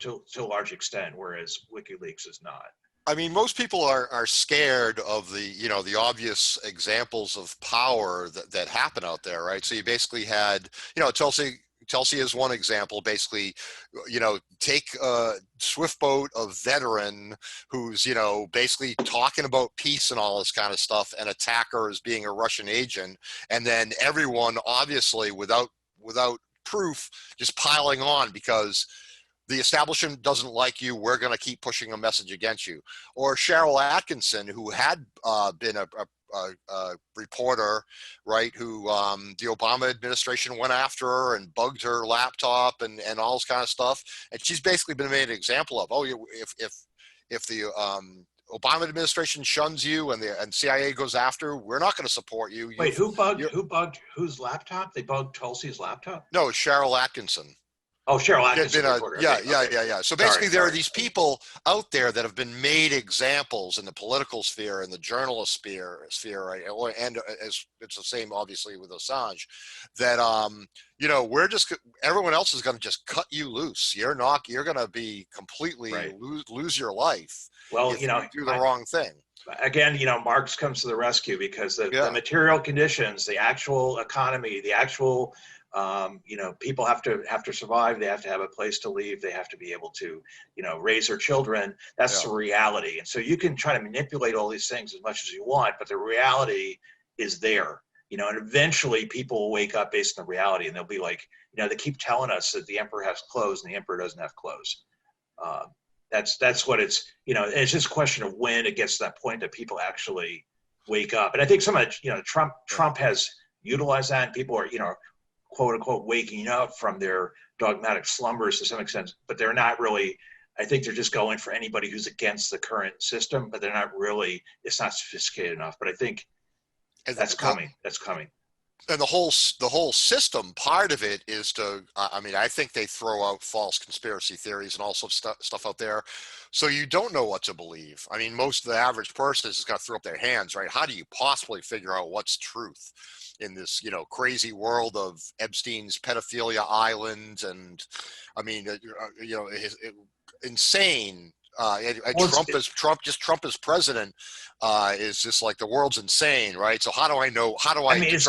to a large extent, whereas WikiLeaks is not. I mean, most people are scared of the obvious examples of power that happen out there, right? So you basically had, Tulsi Tulsi is one example. Basically, you know, take a Swiftboat, a veteran who's, you know, basically talking about peace and all this kind of stuff, and attack her as being a Russian agent, and then everyone obviously without proof just piling on because the establishment doesn't like you, we're going to keep pushing a message against you. Or Cheryl Atkinson, who had been a reporter, right, who the Obama administration went after her and bugged her laptop and all this kind of stuff. And she's basically been made an example of, oh, if the Obama administration shuns you and CIA goes after, we're not going to support you. Wait, who bugged whose laptop? They bugged Tulsi's laptop? No, Cheryl Atkinson. Oh, Cheryl Atkinson. Yeah. So basically, there are these people out there that have been made examples in the political sphere and the journalist sphere, right? And as it's the same, obviously, with Assange, that you know, everyone else is going to just cut you loose. You're going to be completely lose your life. Well, if you do the wrong thing. Again, you know, Marx comes to the rescue because the material conditions, the actual economy, the actual you know, people have to survive. They have to have a place to leave. They have to be able to, you know, raise their children. That's the reality. And so you can try to manipulate all these things as much as you want, but the reality is there, you know, and eventually people will wake up based on the reality, and they'll be like, you know, they keep telling us that the emperor has clothes and the emperor doesn't have clothes. That's what it's, you know, it's just a question of when it gets to that point that people actually wake up. And I think some of, you know, Trump has utilized that, and people are, you know, quote unquote waking up from their dogmatic slumbers to some extent, but they're not really. I think they're just going for anybody who's against the current system, but they're not really, it's not sophisticated enough. But I think that's coming. That's coming. And the whole system, part of it is to, I mean, I think they throw out false conspiracy theories and all sorts of stuff out there. So you don't know what to believe. I mean, most of the average person is going to throw up their hands, right? How do you possibly figure out what's truth in this, you know, crazy world of Epstein's pedophilia island? And I mean, you know, insane. Trump as president is just like the world's insane, right? So how do I know? How do I? I mean, it's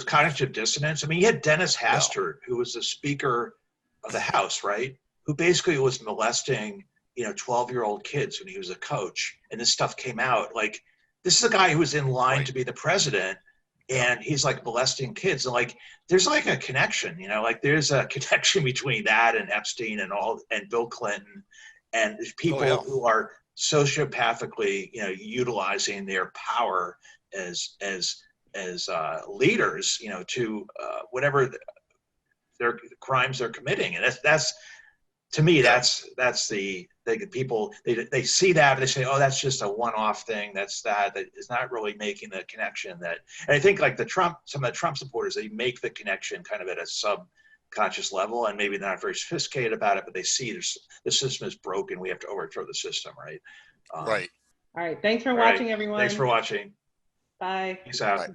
cognitive dissonance. I mean, you had Dennis Hastert, who was the Speaker of the House, right? Who basically was molesting, you know, 12-year-old kids when he was a coach, and this stuff came out. Like, this is a guy who was in line to be the president, and he's like molesting kids, and like, there's like a connection, you know, like there's a connection between that and Epstein and Bill Clinton. And people who are sociopathically, you know, utilizing their power as leaders, you know, to whatever their crimes they're committing, and that's to me, that's the people they see that, they say, oh, that's just a one-off thing. That is not really making the connection that. And I think like some of the Trump supporters, they make the connection kind of at a subconscious level, and maybe they're not very sophisticated about it, but they see the system is broken. We have to overthrow the system, right? Right. All right. Thanks for watching, everyone. Thanks for watching. Bye. Peace out. Bye.